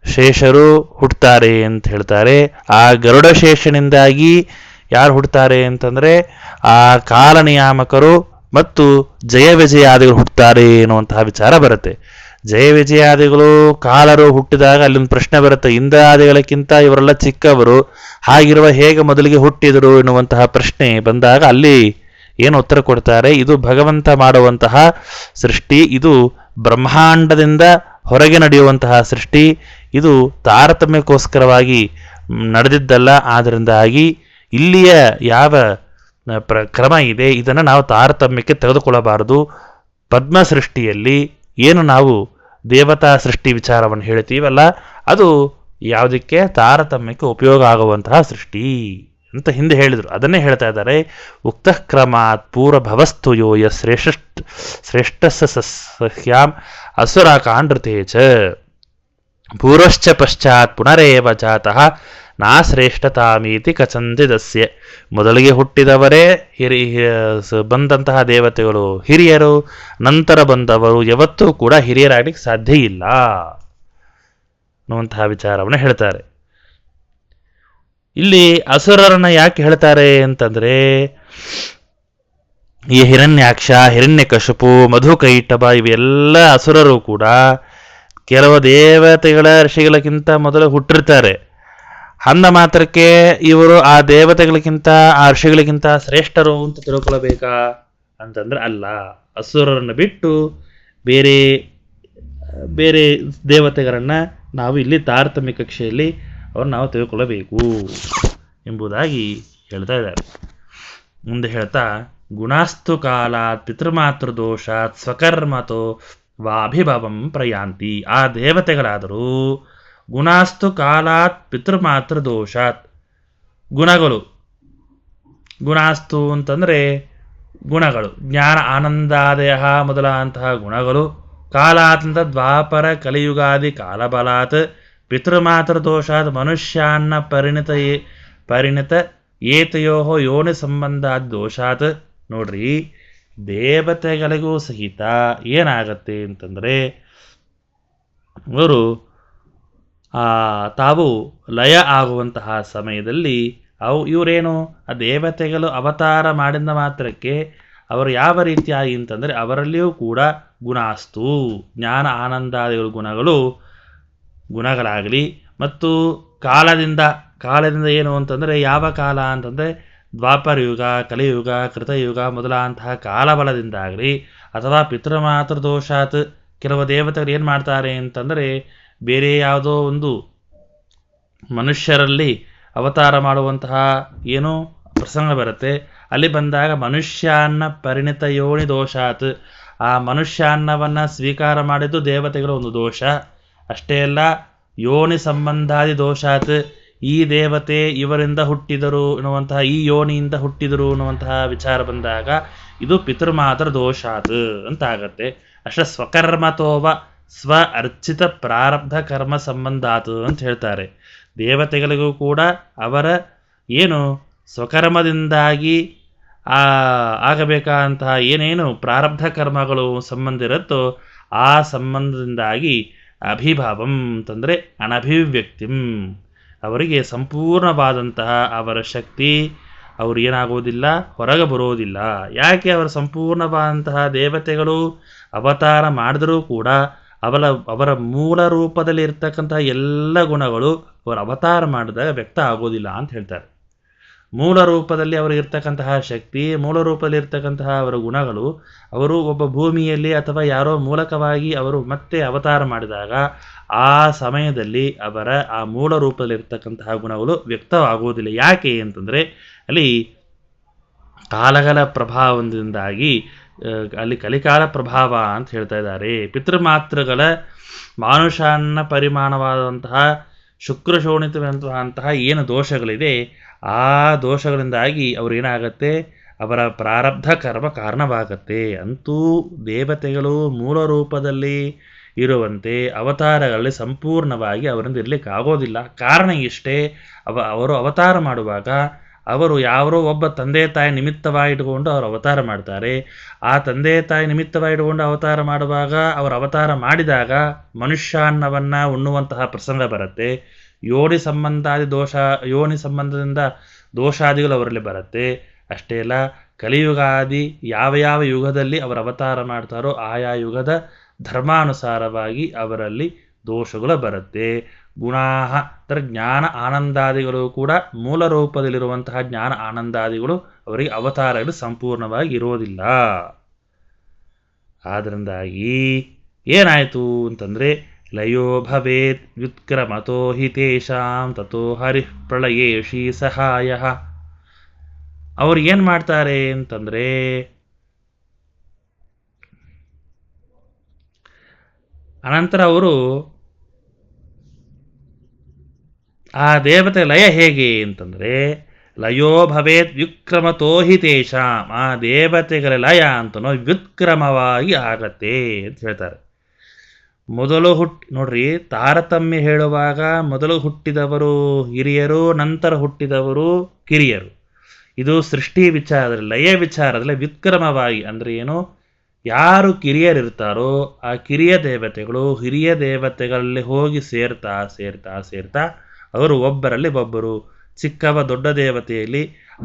ಶೇಷರು ಹುಟ್ಟುತ್ತಾರೆ ಅಂತ ಹೇಳ್ತಾರೆ. ಆ ಗರುಡ ಶೇಷನಿಂದಾಗಿ ಯಾರು ಹುಟ್ಟುತ್ತಾರೆ ಅಂತಂದರೆ ಆ ಕಾಲ ನಿಯಾಮಕರು ಮತ್ತು ಜಯ ವಿಜಯಾದಿಗಳು ಹುಟ್ಟುತ್ತಾರೆ ಎನ್ನುವಂತಹ ವಿಚಾರ ಬರುತ್ತೆ. ಜಯ ವಿಜಯಾದಿಗಳು ಕಾಲರು ಹುಟ್ಟಿದಾಗ ಅಲ್ಲೊಂದು ಪ್ರಶ್ನೆ ಬರುತ್ತೆ, ಇಂದ್ರಾದಿಗಳಕ್ಕಿಂತ ಇವರೆಲ್ಲ ಚಿಕ್ಕವರು, ಹಾಗಿರುವ ಹೇಗೆ ಮೊದಲಿಗೆ ಹುಟ್ಟಿದರು ಎನ್ನುವಂತಹ ಪ್ರಶ್ನೆ ಬಂದಾಗ ಅಲ್ಲಿ ಏನು ಉತ್ತರ ಕೊಡ್ತಾರೆ, ಇದು ಭಗವಂತ ಮಾಡುವಂತಹ ಸೃಷ್ಟಿ, ಇದು ಬ್ರಹ್ಮಾಂಡದಿಂದ ಹೊರಗೆ ನಡೆಯುವಂತಹ ಸೃಷ್ಟಿ, ಇದು ತಾರತಮ್ಯಕ್ಕೋಸ್ಕರವಾಗಿ ನಡೆದಿದ್ದಲ್ಲ. ಆದ್ದರಿಂದಾಗಿ ಇಲ್ಲಿಯ ಯಾವ ಕ್ರಮ ಇದೆ ಇದನ್ನು ನಾವು ತಾರತಮ್ಯಕ್ಕೆ ತೆಗೆದುಕೊಳ್ಳಬಾರದು. ಪದ್ಮ ಸೃಷ್ಟಿಯಲ್ಲಿ ಏನು ನಾವು ದೇವತಾ ಸೃಷ್ಟಿ ವಿಚಾರವನ್ನು ಹೇಳ್ತೀವಲ್ಲ, ಅದು ಯಾವುದಕ್ಕೆ ತಾರತಮ್ಯಕ್ಕೆ ಉಪಯೋಗ ಆಗುವಂತಹ ಸೃಷ್ಟಿ ಅಂತ ಹಿಂದೆ ಹೇಳಿದರು. ಅದನ್ನೇ ಹೇಳ್ತಾ ಇದ್ದಾರೆ. ಉಕ್ತಃ ಕ್ರಮಾತ್ ಪೂರ್ವಭವಸ್ತು ಯೋ ಶ್ರೇಷ್ಠಸ್ಯ ಸಹ್ಯಾಂ ಅಸುರ ಕಾಂಡ್ರತೆ ಚ ಪೂರ್ವಶ್ಚ ಪಶ್ಚಾತ್ ಪುನರೇವ ಜಾತಃ ನಾ ಶ್ರೇಷ್ಠತಾಮೀತಿ ಕಚಂಚಿದಸ್ಯ. ಮೊದಲಿಗೆ ಹುಟ್ಟಿದವರೇ ಬಂದಂತಹ ದೇವತೆಗಳು ಹಿರಿಯರು, ನಂತರ ಬಂದವರು ಯಾವತ್ತೂ ಕೂಡ ಹಿರಿಯರಾಗಲಿಕ್ಕೆ ಸಾಧ್ಯ ಇಲ್ಲ ಅನ್ನುವಂತಹ ವಿಚಾರವನ್ನು ಹೇಳ್ತಾರೆ. ಇಲ್ಲಿ ಅಸುರರನ್ನ ಯಾಕೆ ಹೇಳ್ತಾರೆ ಅಂತಂದ್ರೆ, ಈ ಹಿರಣ್ಯಾಕ್ಷ, ಹಿರಣ್ಯಕಶಿಪು, ಮಧುಕೈಟಭ ಇವೆಲ್ಲ ಅಸುರರು ಕೂಡ ಕೆಲವು ದೇವತೆಗಳ ಋಷಿಗಳಕ್ಕಿಂತ ಮೊದಲು ಹುಟ್ಟಿರ್ತಾರೆ. ಅಂದ ಮಾತ್ರಕ್ಕೆ ಇವರು ಆ ದೇವತೆಗಳಿಗಿಂತ ಆ ಋಷಿಗಳಿಗಿಂತ ಶ್ರೇಷ್ಠರು ಅಂತ ತಿಳ್ಕೊಳ್ಬೇಕಾ ಅಂತಂದ್ರೆ ಅಲ್ಲ. ಅಸುರರನ್ನು ಬಿಟ್ಟು ಬೇರೆ ಬೇರೆ ದೇವತೆಗಳನ್ನ ನಾವು ಇಲ್ಲಿ ತಾರತಮ್ಯ ಕಕ್ಷೆಯಲ್ಲಿ ಅವ್ರು ನಾವು ತಿಳ್ಕೊಳ್ಳಬೇಕು ಎಂಬುದಾಗಿ ಹೇಳ್ತಾ ಇದ್ದಾರೆ. ಮುಂದೆ ಹೇಳ್ತಾ, ಗುಣಾಸ್ತು ಕಾಲಾತ್ ಪಿತೃಮಾತೃದೋಷಾತ್ ಸ್ವಕರ್ಮತೋ ವಾಭಿಭವಂ ಪ್ರಯಾಂತಿ. ಆ ದೇವತೆಗಳಾದರೂ ಗುಣಾಸ್ತು ಕಾಲಾತ್ ಪಿತೃಮಾತೃದೋಷಾತ್, ಗುಣಗಳು, ಗುಣಾಸ್ತು ಅಂತಂದರೆ ಗುಣಗಳು, ಜ್ಞಾನ ಆನಂದಾದಯ ಮೊದಲಾದಂತಹ ಗುಣಗಳು, ಕಾಲಾತ್ ಅಂತ ದ್ವಾಪರ ಕಲಿಯುಗಾದಿ ಕಾಲಬಲಾತ್, ಪಿತೃಮಾತೃದೋಷಾತ್ ಮನುಷ್ಯಾನ್ನ ಪರಿಣಿತ ಏತಯೋ ಯೋನಿ ಸಂಬಂಧಾತ್ ದೋಷಾತ್. ನೋಡ್ರಿ, ದೇವತೆಗಳಿಗೂ ಸಹಿತ ಏನಾಗತ್ತೆ ಅಂತಂದರೆ, ಅವರು ತಾವು ಲಯ ಆಗುವಂತಹ ಸಮಯದಲ್ಲಿ ಇವರೇನು ಆ ದೇವತೆಗಳು ಅವತಾರ ಮಾಡಿದ ಮಾತ್ರಕ್ಕೆ ಅವರು ಯಾವ ರೀತಿಯಾಗಿ ಅಂತಂದರೆ ಅವರಲ್ಲಿಯೂ ಕೂಡ ಗುಣಾಸ್ತು, ಜ್ಞಾನ ಆನಂದಾದಿಗಳು ಗುಣಗಳಾಗಲಿ, ಮತ್ತು ಕಾಲದಿಂದ ಏನು ಅಂತಂದರೆ ಯಾವ ಕಾಲ ಅಂತಂದರೆ ದ್ವಾಪರ ಯುಗ, ಕಲಿಯುಗ, ಕೃತಯುಗ ಮೊದಲಾದಂತಹ ಕಾಲಬಲದಿಂದಾಗಲಿ, ಅಥವಾ ಪಿತೃಮಾತೃದೋಷಾತ್ ಕೆಲವು ದೇವತೆಗಳು ಏನು ಮಾಡ್ತಾರೆ ಅಂತಂದರೆ ಬೇರೆ ಯಾವುದೋ ಒಂದು ಮನುಷ್ಯರಲ್ಲಿ ಅವತಾರ ಮಾಡುವಂತಹ ಏನೋ ಪ್ರಸಂಗ ಬರುತ್ತೆ, ಅಲ್ಲಿ ಬಂದಾಗ ಮನುಷ್ಯಾನ್ನ ಪರಿಣಿತ ಯೋನಿ ದೋಷಾತ್, ಆ ಮನುಷ್ಯಾನ್ನವನ್ನು ಸ್ವೀಕಾರ ಮಾಡಿದ್ದು ದೇವತೆಗಳ ಒಂದು ದೋಷ. ಅಷ್ಟೇ ಅಲ್ಲ, ಯೋನಿ ಸಂಬಂಧಾದಿ ದೋಷಾತ್, ಈ ದೇವತೆ ಇವರಿಂದ ಹುಟ್ಟಿದರು ಎನ್ನುವಂತಹ, ಈ ಯೋನಿಯಿಂದ ಹುಟ್ಟಿದರು ಎನ್ನುವಂತಹ ವಿಚಾರ ಬಂದಾಗ ಇದು ಪಿತೃಮಾತರ ದೋಷಾತ್ ಅಂತ ಆಗತ್ತೆ. ಅಷ್ಟೇ ಸ್ವಕರ್ಮತೋವ ಸ್ವ ಅರ್ಚಿತ ಪ್ರಾರಬ್ಧ ಕರ್ಮ ಸಂಬಂಧಾತ್ ಅಂತ ಹೇಳ್ತಾರೆ. ದೇವತೆಗಳಿಗೂ ಕೂಡ ಅವರ ಏನು ಸ್ವಕರ್ಮದಿಂದಾಗಿ ಆಗಬೇಕಾದಂತಹ ಏನೇನು ಪ್ರಾರಬ್ಧ ಕರ್ಮಗಳು ಸಂಬಂಧ ಇರುತ್ತೋ ಆ ಸಂಬಂಧದಿಂದಾಗಿ ಅಭಿಭಾವಂ ಅಂತಂದರೆ ಅನಭಿವ್ಯಕ್ತಿಂ, ಅವರಿಗೆ ಸಂಪೂರ್ಣವಾದಂತಹ ಅವರ ಶಕ್ತಿ ಅವರು ಏನಾಗುವುದಿಲ್ಲ, ಹೊರಗೆ ಬರುವುದಿಲ್ಲ. ಯಾಕೆ? ಅವರ ಸಂಪೂರ್ಣವಾದಂತಹ ದೇವತೆಗಳು ಅವತಾರ ಮಾಡಿದರೂ ಕೂಡ ಅವರ ಮೂಲ ರೂಪದಲ್ಲಿ ಇರ್ತಕ್ಕಂತಹ ಎಲ್ಲ ಗುಣಗಳು ಅವರು ಅವತಾರ ಮಾಡಿದಾಗ ವ್ಯಕ್ತ ಆಗೋದಿಲ್ಲ ಅಂತ ಹೇಳ್ತಾರೆ. ಮೂಲ ರೂಪದಲ್ಲಿ ಅವರಿಗಿರ್ತಕ್ಕಂತಹ ಶಕ್ತಿ, ಮೂಲ ರೂಪದಲ್ಲಿ ಇರ್ತಕ್ಕಂತಹ ಅವರ ಗುಣಗಳು ಅವರು ಒಬ್ಬ ಭೂಮಿಯಲ್ಲಿ ಅಥವಾ ಯಾರೋ ಮೂಲಕವಾಗಿ ಅವರು ಮತ್ತೆ ಅವತಾರ ಮಾಡಿದಾಗ ಆ ಸಮಯದಲ್ಲಿ ಅವರ ಆ ಮೂಲ ರೂಪದಲ್ಲಿರ್ತಕ್ಕಂತಹ ಗುಣಗಳು ವ್ಯಕ್ತವಾಗುವುದಿಲ್ಲ. ಯಾಕೆ ಅಂತಂದರೆ ಅಲ್ಲಿ ಕಾಲಗಳ ಪ್ರಭಾವದಿಂದಾಗಿ, ಅಲ್ಲಿ ಕಲಿಕಾಲ ಪ್ರಭಾವ ಅಂತ ಹೇಳ್ತಾ ಇದ್ದಾರೆ. ಪಿತೃಮಾತೃಗಳ ಮಾನುಷಾನ್ನ ಪರಿಮಾಣವಾದಂತಹ ಶುಕ್ರಶೋಣಿತವಂತಹ ಏನು ದೋಷಗಳಿದೆ ಆ ದೋಷಗಳಿಂದಾಗಿ ಅವರೇನಾಗತ್ತೆ, ಅವರ ಪ್ರಾರಬ್ಧ ಕರ್ಮ ಕಾರಣವಾಗತ್ತೆ. ಅಂತೂ ದೇವತೆಗಳು ಮೂಲ ರೂಪದಲ್ಲಿ ಇರುವಂತೆ ಅವತಾರಗಳಲ್ಲಿ ಸಂಪೂರ್ಣವಾಗಿ ಅವರಿಂದ ಇರಲಿಕ್ಕೆ ಆಗೋದಿಲ್ಲ. ಕಾರಣ ಇಷ್ಟೇ, ಅವರು ಅವತಾರ ಮಾಡುವಾಗ ಅವರು ಯಾರೋ ಒಬ್ಬ ತಂದೆ ತಾಯಿ ನಿಮಿತ್ತವಾಗಿ ಇಟ್ಕೊಂಡು ಅವರು ಅವತಾರ ಮಾಡ್ತಾರೆ. ಆ ತಂದೆ ತಾಯಿ ನಿಮಿತ್ತವಾಗಿ ಇಟ್ಕೊಂಡು ಅವತಾರ ಮಾಡುವಾಗ ಅವರು ಅವತಾರ ಮಾಡಿದಾಗ ಮನುಷ್ಯಾನ್ನವನ್ನು ಉಣ್ಣುವಂತಹ ಪ್ರಸಂಗ ಬರುತ್ತೆ. ಯೋನಿ ಸಂಬಂಧದಿಂದ ದೋಷಾದಿಗಳು ಅವರಲ್ಲಿ ಬರುತ್ತೆ. ಅಷ್ಟೇ ಅಲ್ಲ, ಕಲಿಯುಗಾದಿ ಯಾವ ಯುಗದಲ್ಲಿ ಅವರು ಅವತಾರ ಮಾಡ್ತಾರೋ ಆಯಾ ಯುಗದ ಧರ್ಮಾನುಸಾರವಾಗಿ ಅವರಲ್ಲಿ ದೋಷಗಳು ಬರುತ್ತೆ. ಗುಣಾಹ ಅಂದರೆ ಜ್ಞಾನ ಆನಂದಾದಿಗಳು ಕೂಡ ಮೂಲ ರೂಪದಲ್ಲಿರುವಂತಹ ಜ್ಞಾನ ಆನಂದಾದಿಗಳು ಅವರಿಗೆ ಅವತಾರಗಳು ಸಂಪೂರ್ಣವಾಗಿ ಇರೋದಿಲ್ಲ. ಆದ್ದರಿಂದಾಗಿ ಏನಾಯಿತು ಅಂತಂದರೆ ಲಯೋ ಭವೇತ್ ವ್ಯುತ್ಕ್ರಮತೋ ಹಿ ತೇಷಾಂ ತಥೋ ಹರಿಃ ಪ್ರಳಯೇಶಿ ಸಹಾಯ. ಅವ್ರು ಏನು ಮಾಡ್ತಾರೆ ಅಂತಂದರೆ ಅನಂತರ ಅವರು ಆ ದೇವತೆ ಲಯ ಹೇಗೆ ಅಂತಂದರೆ ಲಯೋ ಭವೇತ್ ವ್ಯುತ್ಕ್ರಮತೋ ಹಿ ತೇಷಾಂ, ಆ ದೇವತೆಗಳ ಲಯ ಅಂತನೋ ವ್ಯುತ್ಕ್ರಮವಾಗಿ ಆಗತ್ತೆ ಅಂತ ಹೇಳ್ತಾರೆ. ಮೊದಲು ನೋಡ್ರಿ, ತಾರತಮ್ಯ ಹೇಳುವಾಗ ಮೊದಲು ಹುಟ್ಟಿದವರು ಹಿರಿಯರು, ನಂತರ ಹುಟ್ಟಿದವರು ಕಿರಿಯರು. ಇದು ಸೃಷ್ಟಿ ವಿಚಾರದಲ್ಲಿ, ಲಯ ವಿಚಾರದಲ್ಲಿ ವ್ಯುತ್ಕ್ರಮವಾಗಿ ಅಂದರೆ ಏನು, ಯಾರು ಕಿರಿಯರಿರ್ತಾರೋ ಆ ಕಿರಿಯ ದೇವತೆಗಳು ಹಿರಿಯ ದೇವತೆಗಳಲ್ಲಿ ಹೋಗಿ ಸೇರ್ತಾ ಅವರು ಒಬ್ಬರಲ್ಲಿ ಒಬ್ಬರು ಚಿಕ್ಕವ ದೊಡ್ಡ ದೇವತೆಯಲ್ಲಿ,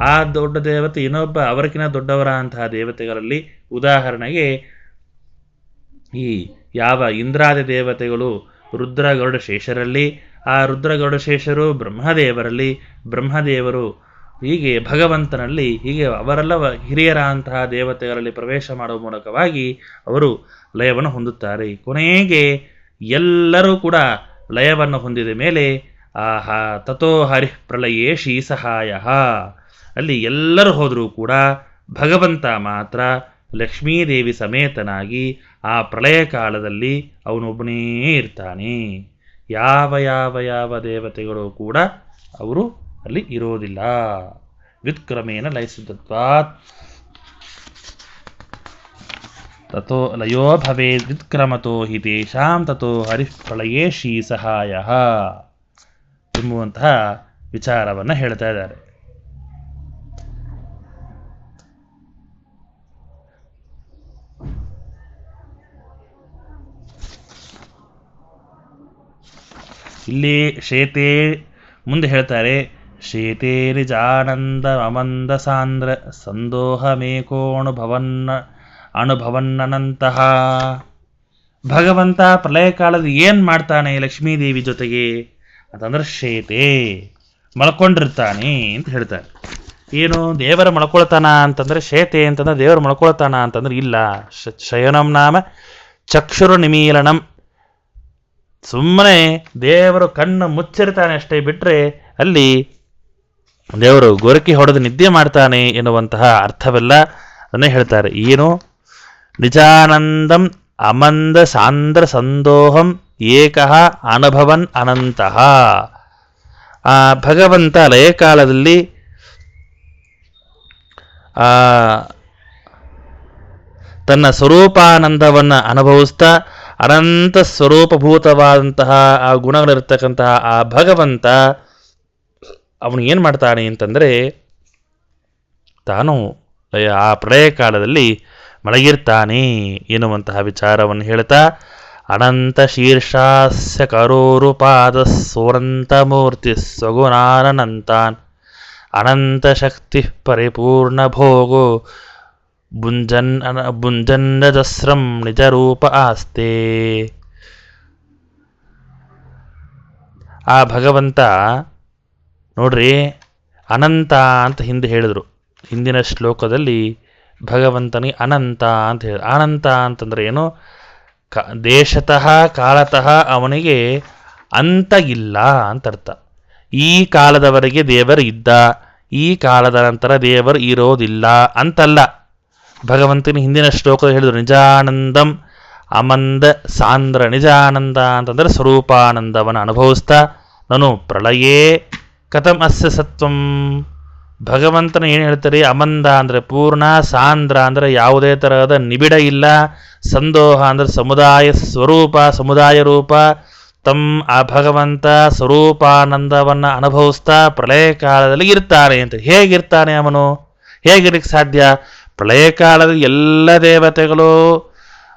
ಆ ದೊಡ್ಡ ದೇವತೆ ಇನ್ನೊಬ್ಬ ಅವರಿಗಿನ ದೊಡ್ಡವರ ಅಂತಹ ದೇವತೆಗಳಲ್ಲಿ, ಉದಾಹರಣೆಗೆ ಈ ಯಾವ ಇಂದ್ರಾದಿ ದೇವತೆಗಳು ರುದ್ರಗರುಡ ಶೇಷರಲ್ಲಿ, ಆ ರುದ್ರಗರುಡ ಶೇಷರು ಬ್ರಹ್ಮದೇವರಲ್ಲಿ, ಬ್ರಹ್ಮದೇವರು ಹೀಗೆ ಭಗವಂತನಲ್ಲಿ, ಹೀಗೆ ಅವರೆಲ್ಲ ಹಿರಿಯರ ಅಂತಹ ದೇವತೆಗಳಲ್ಲಿ ಪ್ರವೇಶ ಮಾಡುವ ಮೂಲಕವಾಗಿ ಅವರು ಲಯವನ್ನು ಹೊಂದುತ್ತಾರೆ. ಕೊನೆಗೆ ಎಲ್ಲರೂ ಕೂಡ ಲಯವನ್ನು ಹೊಂದಿದ ಮೇಲೆ ತಥೋ ಹರಿಃ ಪ್ರಳಯೇಶಿ ಸಹಾಯ, ಅಲ್ಲಿ ಎಲ್ಲರೂ ಹೋದರೂ ಕೂಡ ಭಗವಂತ ಮಾತ್ರ ಲಕ್ಷ್ಮೀದೇವಿ ಸಮೇತನಾಗಿ ಆ ಪ್ರಳಯ ಕಾಲದಲ್ಲಿ ಅವನೊಬ್ಬನೇ ಇರ್ತಾನೆ. ಯಾವ ದೇವತೆಗಳು ಕೂಡ ಅವರು ಅಲ್ಲಿ ಇರೋದಿಲ್ಲ. ವ್ಯುತ್ಕ್ರಮೇಣ ಲಯಸಿದ್ಧತ್ವಾತ್ ತಥೋ ಲಯೋ ಭವೇದ್ ವ್ಯುತ್ಕ್ರಮತೋ ಹಿ ತೇಷಾಂ ತಥೋ ಹರಿಃ ಪ್ರಳಯೇಶಿ ಸಹಾಯ ಎಂಬುವಂತಹ ವಿಚಾರವನ್ನು ಹೇಳ್ತಾ ಇದ್ದಾರೆ. ಇಲ್ಲಿ ಶೇತೆ ಮುಂದೆ ಹೇಳ್ತಾರೆ, ಶೇತೆ ನಿಜಾನಂದ ಅಮಂದ ಸಾಂದ್ರ ಅನುಭವನ್ನಂತಹ. ಭಗವಂತ ಪ್ರಳಯ ಕಾಲದ ಏನು ಮಾಡ್ತಾನೆ ಲಕ್ಷ್ಮೀದೇವಿ ಜೊತೆಗೆ ಅಂತಂದ್ರೆ ಶೇತೆ ಮಲ್ಕೊಂಡಿರ್ತಾನೆ ಅಂತ ಹೇಳ್ತಾರೆ. ಏನು ದೇವರ ಮಲ್ಕೊಳ್ತಾನ ಅಂತಂದ್ರೆ ಶೇತೆ ಅಂತಂದ್ರೆ ದೇವರು ಮಲ್ಕೊಳ್ತಾನ ಅಂತಂದ್ರೆ ಇಲ್ಲ. ಶಯನಂ ನಾಮ ಚಕ್ಷುರು ನಿಮೀಲನಂ, ಸುಮ್ಮನೆ ದೇವರು ಕಣ್ಣು ಮುಚ್ಚಿರ್ತಾನೆ ಅಷ್ಟೇ, ಬಿಟ್ಟರೆ ಅಲ್ಲಿ ದೇವರು ಗೊರಕಿ ಹೊಡೆದು ನಿದ್ದೆ ಮಾಡ್ತಾನೆ ಎನ್ನುವಂತಹ ಅರ್ಥವೆಲ್ಲ ಅದನ್ನೇ ಹೇಳ್ತಾರೆ. ಏನು? ನಿಜಾನಂದಂ ಅಮಂದ ಸಾಂದ್ರ ಸಂದೋಹಂ ಏಕಃ ಅನುಭವನ್ ಅನಂತಃ. ಆ ಭಗವಂತ ಲಯಕಾಲದಲ್ಲಿ ತನ್ನ ಸ್ವರೂಪಾನಂದವನ್ನು ಅನುಭವಿಸ್ತಾ ಅನಂತ ಸ್ವರೂಪಭೂತವಾದಂತಹ ಆ ಗುಣಗಳಿರ್ತಕ್ಕಂತಹ ಆ ಭಗವಂತ ಅವನು ಏನು ಮಾಡ್ತಾನೆ ಅಂತಂದರೆ, ತಾನು ಆ ಪ್ರಳಯ ಕಾಲದಲ್ಲಿ ಮಲಗಿರ್ತಾನೆ ಎನ್ನುವಂತಹ ವಿಚಾರವನ್ನು ಹೇಳ್ತಾ, ಅನಂತ ಶೀರ್ಷಾಸ್ಯ ಕರೋರುಪಾದ ಸೋರಂತಮೂರ್ತಿ ಸ್ವಗುಣಾನಂತಾನ್ ಅನಂತ ಶಕ್ತಿ ಪರಿಪೂರ್ಣ ಭೋಗೋ ಭುಂಜನ್ನಜಸ್ರಂ ನಿಜರೂಪ ಆಸ್ತೆ. ಆ ಭಗವಂತ ನೋಡ್ರಿ, ಅನಂತ ಅಂತ ಹಿಂದೆ ಹೇಳಿದ್ರು. ಹಿಂದಿನ ಶ್ಲೋಕದಲ್ಲಿ ಭಗವಂತನಿಗೆ ಅನಂತ ಅಂತ ಹೇಳಿ, ಅನಂತ ಅಂತಂದ್ರೆ ಏನು? ದೇಶತಃ ಕಾಲತಃ ಅವನಿಗೆ ಅಂತ ಇಲ್ಲ ಅಂತ ಅರ್ಥ. ಈ ಕಾಲದವರೆಗೆ ದೇವರು ಇದ್ದ, ಈ ಕಾಲದ ನಂತರ ದೇವರು ಇರೋದಿಲ್ಲ ಅಂತಲ್ಲ. ಭಗವಂತನ ಹಿಂದಿನ ಶ್ಲೋಕದಲ್ಲಿ ಹೇಳಿದ್ರು, ನಿಜಾನಂದಂ ಅಮಂದ ಸಾಂದ್ರ. ನಿಜಾನಂದ ಅಂತಂದರೆ ಸ್ವರೂಪಾನಂದವನ್ನು ಅನುಭವಿಸ್ತಾ, ನಾನು ಪ್ರಳಯೇ ಕಥಂ ಅಸ್ಯ ಸತ್ವಂ. ಭಗವಂತನ ಏನು ಹೇಳ್ತಾರೆ? ಅಮಂದ ಅಂದರೆ ಪೂರ್ಣ, ಸಾಂದ್ರ ಅಂದರೆ ಯಾವುದೇ ತರಹದ ನಿಬಿಡ ಇಲ್ಲ, ಸಂದೋಹ ಅಂದರೆ ಸಮುದಾಯ ಸ್ವರೂಪ, ಸಮುದಾಯ ರೂಪ. ತಮ್ಮ ಆ ಭಗವಂತ ಸ್ವರೂಪಾನಂದವನ್ನು ಅನುಭವಿಸ್ತಾ ಪ್ರಳಯ ಕಾಲದಲ್ಲಿ ಇರ್ತಾನೆ ಅಂತ. ಹೇಗಿರ್ತಾನೆ ಅವನು? ಹೇಗಿರಕ್ಕೆ ಸಾಧ್ಯ? ಪ್ರಳಯ ಕಾಲದಲ್ಲಿ ಎಲ್ಲ ದೇವತೆಗಳು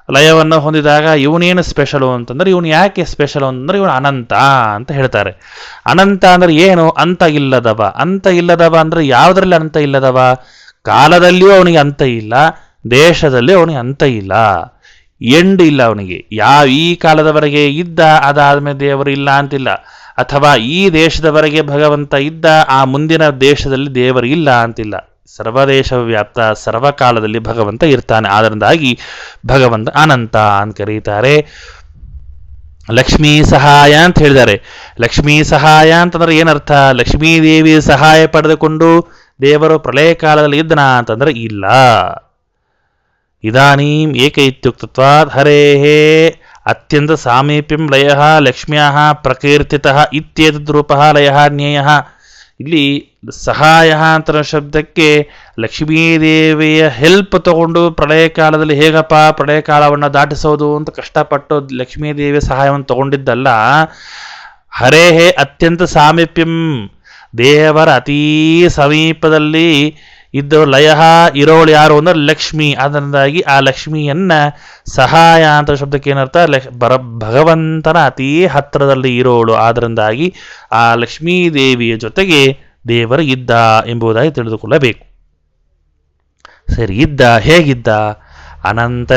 ಲಯವನ್ನು ಹೊಂದಿದಾಗ ಇವನೇನು ಸ್ಪೆಷಲು ಅಂತಂದ್ರೆ, ಇವನು ಯಾಕೆ ಸ್ಪೆಷಲು ಅಂತಂದ್ರೆ ಇವನು ಅನಂತ ಅಂತ ಹೇಳ್ತಾರೆ. ಅನಂತ ಅಂದ್ರೆ ಏನು? ಅಂತ ಇಲ್ಲದವ. ಅಂತ ಇಲ್ಲದವ ಅಂದ್ರೆ ಯಾವುದರಲ್ಲಿ ಅಂತ ಇಲ್ಲದವ? ಕಾಲದಲ್ಲಿಯೂ ಅವನಿಗೆ ಅಂತ ಇಲ್ಲ, ದೇಶದಲ್ಲಿ ಅವನಿಗೆ ಅಂತ ಇಲ್ಲ, ಎಂಡ್ ಇಲ್ಲ ಅವನಿಗೆ. ಈ ಕಾಲದವರೆಗೆ ಇದ್ದ, ಅದಾದ್ಮೇಲೆ ದೇವರು ಇಲ್ಲ ಅಂತಿಲ್ಲ. ಅಥವಾ ಈ ದೇಶದವರೆಗೆ ಭಗವಂತ ಇದ್ದ, ಆ ಮುಂದಿನ ದೇಶದಲ್ಲಿ ದೇವರು ಇಲ್ಲ ಅಂತಿಲ್ಲ. ಸರ್ವದೇಶ ವ್ಯಾಪ್ತ, ಸರ್ವಕಾಲದಲ್ಲಿ ಭಗವಂತ ಇರ್ತಾನೆ. ಆದ್ದರಿಂದಾಗಿ ಭಗವಂತ ಅನಂತ ಅಂತ ಕರೀತಾರೆ. ಲಕ್ಷ್ಮೀ ಸಹಾಯ ಅಂತ ಹೇಳಿದ್ದಾರೆ. ಲಕ್ಷ್ಮೀ ಸಹಾಯ ಅಂತಂದ್ರೆ ಏನರ್ಥ? ಲಕ್ಷ್ಮೀದೇವಿ ಸಹಾಯ ಪಡೆದುಕೊಂಡು ದೇವರು ಪ್ರಳಯ ಕಾಲದಲ್ಲಿ ಇದ್ದನ ಅಂತಂದ್ರೆ ಇಲ್ಲ. ಇದಾನೀಂ ಏಕ ಇತ್ಯುಕ್ತತ್ವಾತ್ ಹರೇಃ ಅತ್ಯಂತ ಸಾಮೀಪ್ಯಂ ಲಯಃ ಲಕ್ಷ್ಮ್ಯಾಃ ಪ್ರಕೀರ್ತಿತಃ ಇತ್ಯೇತದ್ ರೂಪಃ ಲಯಃ ಜ್ಞೇಯಃ. ಇಲ್ಲಿ ಸಹಾಯ ಅಂತ ಶಬ್ದಕ್ಕೆ ಲಕ್ಷ್ಮೀದೇವಿಯ ಹೆಲ್ಪ್ ತಗೊಂಡು ಪ್ರಳಯ ಕಾಲದಲ್ಲಿ ಹೇಗಪ್ಪ ಪ್ರಳಯ ಕಾಲವನ್ನು ದಾಟಿಸೋದು ಅಂತ ಕಷ್ಟಪಟ್ಟು ಲಕ್ಷ್ಮೀದೇವಿಯ ಸಹಾಯವನ್ನು ತಗೊಂಡಿದ್ದಲ್ಲ. ಹರೇಹೇ ಅತ್ಯಂತ ಸಾಮೀಪ್ಯಂ, ದೇವರ ಅತೀ ಸಮೀಪದಲ್ಲಿ ಇದ್ದ ಲಯ ಇರೋಳು ಯಾರು ಅಂದ್ರೆ ಲಕ್ಷ್ಮಿ. ಅದರಿಂದಾಗಿ ಆ ಲಕ್ಷ್ಮಿಯನ್ನ ಸಹಾಯ ಅಂತ ಶಬ್ದಕ್ಕೆ ಏನರ್ಥ? ಭಗವಂತನ ಅತೀ ಹತ್ತಿರದಲ್ಲಿ ಇರೋಳು. ಆದ್ದರಿಂದಾಗಿ ಆ ಲಕ್ಷ್ಮೀ ದೇವಿಯ ಜೊತೆಗೆ ದೇವರು ಇದ್ದ ಎಂಬುದಾಗಿ ತಿಳಿದುಕೊಳ್ಳಬೇಕು. ಸರಿ, ಇದ್ದ. ಹೇಗಿದ್ದ? ಅನಂತ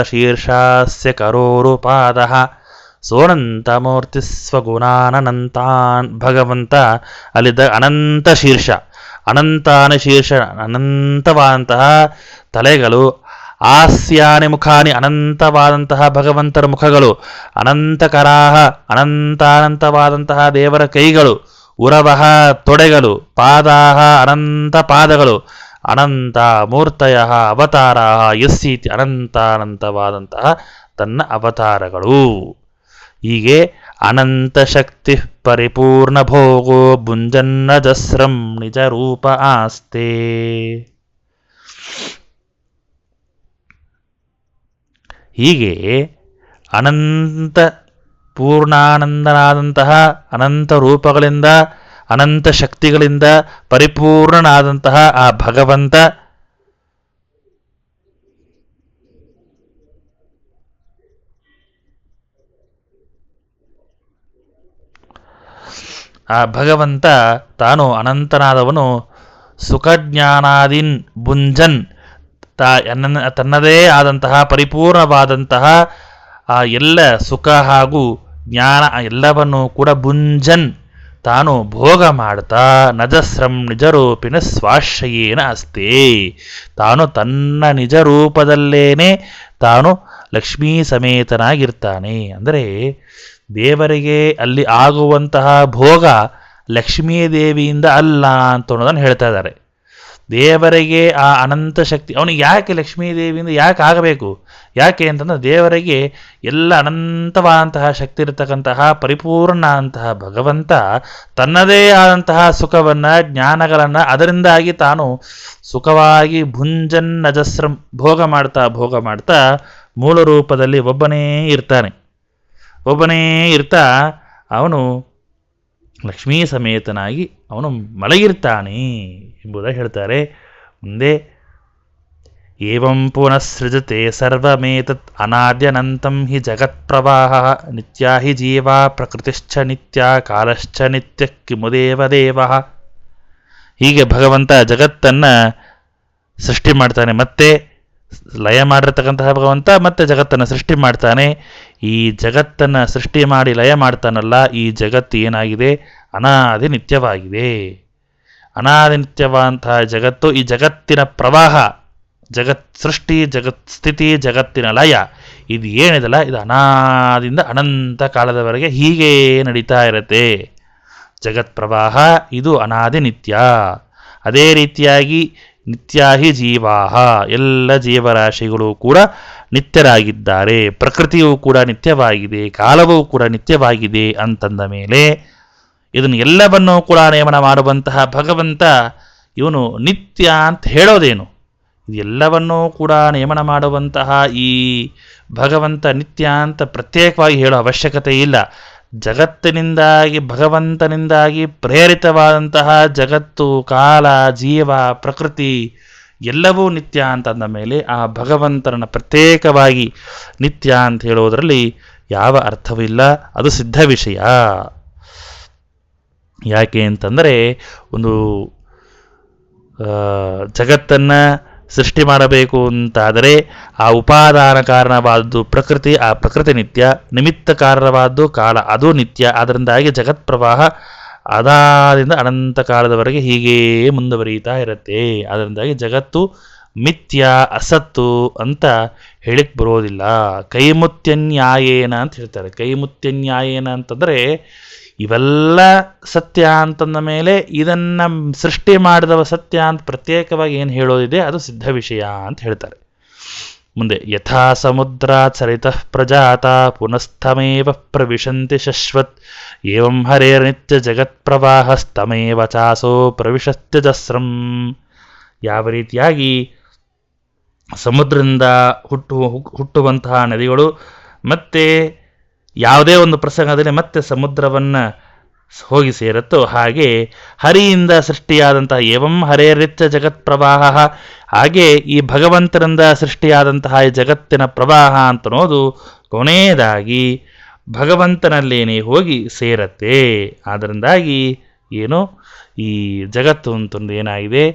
ಶೀರ್ಷಾಸ್ಯ ಕರೋರುಪಾದ ಸೋನಂತ ಮೂರ್ತಿ ಸ್ವಗುಣಾನಂತಾನ್. ಭಗವಂತ ಅಲ್ಲಿದ್ದ ಅನಂತ ಶೀರ್ಷ, ಅನಂತಾನ ಶೀರ್ಷ, ಅನಂತವಾದಂತಹ ತಲೆಗಳು. ಆಸ್ಯಾನಿ ಮುಖಾನಿ, ಅನಂತವಾದಂತಹ ಭಗವಂತರ ಮುಖಗಳು. ಅನಂತಕರಾಹ, ಅನಂತಾನಂತವಾದಂತಹ ದೇವರ ಕೈಗಳು. ಉರವಹ, ತೊಡೆಗಳು. ಪಾದಾಹ, ಅನಂತ ಪಾದಗಳು. ಅನಂತ ಮೂರ್ತಯ ಅವತಾರ ಯಸ್ಸೀತಿ, ಅನಂತಾನಂತವಾದಂತಹ ತನ್ನ ಅವತಾರಗಳು. ಹೀಗೆ ಅನಂತ ಶಕ್ತಿ ಪರಿಪೂರ್ಣ ಭೋಗೋ ಭುಂಜನ್ನಜಸ್ರಂ ನಿಜ ರೂಪ ಆಸ್ತೆ. ಹೀಗೆ ಅನಂತ ಪೂರ್ಣಾನಂದನಾದಂತಹ ಅನಂತ ರೂಪಗಳಿಂದ, ಅನಂತ ಶಕ್ತಿಗಳಿಂದ ಪರಿಪೂರ್ಣನಾದಂತಹ ಆ ಭಗವಂತ ತಾನು ಅನಂತನಾದವನು ಸುಖಜ್ಞಾನಾದಿನ್ ಭುಂಜನ್, ತನ್ನದೇ ಆದಂತಹ ಪರಿಪೂರ್ಣವಾದಂತಹ ಆ ಎಲ್ಲ ಸುಖ ಹಾಗೂ ಜ್ಞಾನ ಎಲ್ಲವನ್ನು ಕೂಡ ಭುಂಜನ್ ತಾನು ಭೋಗ ಮಾಡ್ತಾ ನಜಸ್ರಂ ನಿಜರೂಪಿನ ಸ್ವಾಶ್ರಯೇನ ಅಸ್ತೆ. ತಾನು ತನ್ನ ನಿಜ ರೂಪದಲ್ಲೇನೆ ತಾನು ಲಕ್ಷ್ಮೀ ಸಮೇತನಾಗಿರ್ತಾನೆ. ಅಂದರೆ ದೇವರಿಗೆ ಅಲ್ಲಿ ಆಗುವಂತಹ ಭೋಗ ಲಕ್ಷ್ಮೀದೇವಿಯಿಂದ ಅಲ್ಲ ಅಂತ ಅನ್ನೋದನ್ನು ಹೇಳ್ತಾ ಇದ್ದಾರೆ. ದೇವರಿಗೆ ಆ ಅನಂತ ಶಕ್ತಿ ಅವನಿಗೆ ಯಾಕೆ ಲಕ್ಷ್ಮೀದೇವಿಯಿಂದ ಯಾಕೆ ಆಗಬೇಕು? ಯಾಕೆ ಅಂತಂದ್ರೆ ದೇವರಿಗೆ ಎಲ್ಲ ಅನಂತವಾದಂತಹ ಶಕ್ತಿ ಇರತಕ್ಕಂತಹ ಪರಿಪೂರ್ಣ ಅಂತಹ ಭಗವಂತ ತನ್ನದೇ ಆದಂತಹ ಸುಖವನ್ನು ಜ್ಞಾನಗಳನ್ನು ಅದರಿಂದಾಗಿ ತಾನು ಸುಖವಾಗಿ ಭುಂಜನ್ನಜಸ್ರಂ ಭೋಗ ಮಾಡ್ತಾ ಮೂಲ ರೂಪದಲ್ಲಿ ಒಬ್ಬನೇ ಇರ್ತಾನೆ. ಒಬ್ಬನೇ ಇರ್ತಾ ಅವನು ಲಕ್ಷ್ಮೀ ಸಮೇತನಾಗಿ ಅವನು ಮಲಗಿರ್ತಾನೆ ಎಂಬುದಾಗಿ ಹೇಳ್ತಾರೆ. ಮುಂದೆ ಏವಂ ಪುನಃಸೃಜತೆ ಸರ್ವಮೇತತ್ ಅನಾದ್ಯನಂತಂ ಹಿ ಜಗತ್ಪ್ರವಾಹ ನಿತ್ಯ ಹಿ ಜೀವ ಪ್ರಕೃತಿಶ್ಚ ನಿತ್ಯ ಕಾಲಶ್ಚ ನಿತ್ಯ ಕಿಮುದೇವ ದೇವ. ಹೀಗೆ ಭಗವಂತ ಜಗತ್ತನ್ನು ಸೃಷ್ಟಿ ಮಾಡ್ತಾನೆ, ಮತ್ತೆ ಲಯ ಮಾಡಿರ್ತಕ್ಕಂತಹ ಭಗವಂತ ಮತ್ತೆ ಜಗತ್ತನ್ನು ಸೃಷ್ಟಿ ಮಾಡ್ತಾನೆ. ಈ ಜಗತ್ತನ್ನು ಸೃಷ್ಟಿ ಮಾಡಿ ಲಯ ಮಾಡ್ತಾನಲ್ಲ, ಈ ಜಗತ್ತು ಏನಾಗಿದೆ? ಅನಾದಿ ನಿತ್ಯವಾಗಿದೆ. ಅನಾದಿ ನಿತ್ಯವಾದಂತಹ ಜಗತ್ತು, ಈ ಜಗತ್ತಿನ ಪ್ರವಾಹ, ಜಗತ್ ಸೃಷ್ಟಿ, ಜಗತ್ ಸ್ಥಿತಿ, ಜಗತ್ತಿನ ಲಯ, ಇದು ಏನಿದೆಲ್ಲ ಇದು ಅನಾದಿಂದ ಅನಂತ ಕಾಲದವರೆಗೆ ಹೀಗೇ ನಡೀತಾ ಇರುತ್ತೆ. ಜಗತ್ ಪ್ರವಾಹ ಇದು ಅನಾದಿ ನಿತ್ಯ. ಅದೇ ರೀತಿಯಾಗಿ ನಿತ್ಯ ಹಿ ಜೀವಾಹ, ಎಲ್ಲ ಜೀವರಾಶಿಗಳು ಕೂಡ ನಿತ್ಯರಾಗಿದ್ದಾರೆ. ಪ್ರಕೃತಿಯೂ ಕೂಡ ನಿತ್ಯವಾಗಿದೆ, ಕಾಲವೂ ಕೂಡ ನಿತ್ಯವಾಗಿದೆ ಅಂತಂದ ಮೇಲೆ ಇದನ್ನು ಎಲ್ಲವನ್ನೂ ಕೂಡ ನೇಮನ ಮಾಡುವಂತಹ ಭಗವಂತ ಇವನು ನಿತ್ಯ ಅಂತ ಹೇಳೋದೇನು? ಇದೆಲ್ಲವನ್ನೂ ಕೂಡ ನೇಮನ ಮಾಡುವಂತಹ ಈ ಭಗವಂತ ನಿತ್ಯ ಅಂತ ಪ್ರತ್ಯೇಕವಾಗಿ ಹೇಳೋ ಅವಶ್ಯಕತೆ ಇಲ್ಲ. ಜಗತ್ತಿನಿಂದಾಗಿ ಭಗವಂತನಿಂದಾಗಿ ಪ್ರೇರಿತವಾದಂತಹ ಜಗತ್ತು, ಕಾಲ, ಜೀವ, ಪ್ರಕೃತಿ ಎಲ್ಲವೂ ನಿತ್ಯ ಅಂತಂದ ಮೇಲೆ ಆ ಭಗವಂತನನ್ನು ಪ್ರತ್ಯೇಕವಾಗಿ ನಿತ್ಯ ಅಂತ ಹೇಳೋದರಲ್ಲಿ ಯಾವ ಅರ್ಥವಿಲ್ಲ. ಅದು ಸಿದ್ಧ ವಿಷಯ. ಯಾಕೆ ಅಂತಂದರೆ ಒಂದು ಜಗತ್ತನ್ನು ಸೃಷ್ಟಿ ಮಾಡಬೇಕು ಅಂತಾದರೆ ಆ ಉಪಾದಾನ ಕಾರಣವಾದದ್ದು ಪ್ರಕೃತಿ, ಆ ಪ್ರಕೃತಿ ನಿತ್ಯ. ನಿಮಿತ್ತ ಕಾರಣವಾದ್ದು ಕಾಲ, ಅದು ನಿತ್ಯ. ಅದರಿಂದಾಗಿ ಜಗತ್ ಪ್ರವಾಹ ಅದಾದಿಂದ ಅನಂತ ಕಾಲದವರೆಗೆ ಹೀಗೇ ಮುಂದುವರಿಯುತ್ತಾ ಇರುತ್ತೆ. ಅದರಿಂದಾಗಿ ಜಗತ್ತು ಮಿಥ್ಯ, ಅಸತ್ತು ಅಂತ ಹೇಳಿಕ್ ಬರೋದಿಲ್ಲ. ಕೈಮುತ್ಯನ್ಯಾಯೇನ ಅಂತ ಹೇಳ್ತಾರೆ. ಕೈಮುತ್ಯನ್ಯಾಯೇನ ಅಂತಂದರೆ ಇವೆಲ್ಲ ಸತ್ಯ ಅಂತಂದ ಮೇಲೆ ಇದನ್ನು ಸೃಷ್ಟಿ ಮಾಡಿದವ ಸತ್ಯ ಅಂತ ಪ್ರತ್ಯೇಕವಾಗಿ ಏನು ಹೇಳೋದಿದೆ ಅದು ಸಿದ್ಧ ವಿಷಯ ಅಂತ ಹೇಳ್ತಾರೆ. ಮುಂದೆ ಯಥಾ ಸಮುದ್ರ ಚರಿತ ಪ್ರಜಾತ ಪುನಸ್ತಮೇವ ಪ್ರವಿಶಂತಿ ಶಶ್ವತ್ ಏವಂ ಹರೇರ್ನಿತ್ಯ ಜಗತ್ ಪ್ರವಾಹಸ್ತಮೇವ ಚಾಸೋ ಪ್ರವಿಶತ್ಯಜಸ್ರಂ. ಯಾವ ರೀತಿಯಾಗಿ ಸಮುದ್ರದಿಂದ ಹುಟ್ಟುವಂತಹ ನದಿಗಳು ಮತ್ತೆ ಯಾವುದೇ ಒಂದು ಪ್ರಸಂಗದಲ್ಲಿ ಮತ್ತೆ ಸಮುದ್ರವನ್ನು ಹೋಗಿ ಸೇರುತ್ತೋ ಹಾಗೆ ಹರಿಯಿಂದ ಸೃಷ್ಟಿಯಾದಂತಹ ಏವಂ ಹರೇರಿತ್ಯ ಜಗತ್ ಪ್ರವಾಹ, ಹಾಗೆ ಈ ಭಗವಂತನಿಂದ ಸೃಷ್ಟಿಯಾದಂತಹ ಈ ಜಗತ್ತಿನ ಪ್ರವಾಹ ಅಂತನೋದು ಕೊನೆಯದಾಗಿ ಭಗವಂತನಲ್ಲೇನೆ ಹೋಗಿ ಸೇರತ್ತೆ. ಆದ್ದರಿಂದಾಗಿ ಏನು ಈ ಜಗತ್ತು ಅಂತಂದು ಏನಾಗಿದೆ?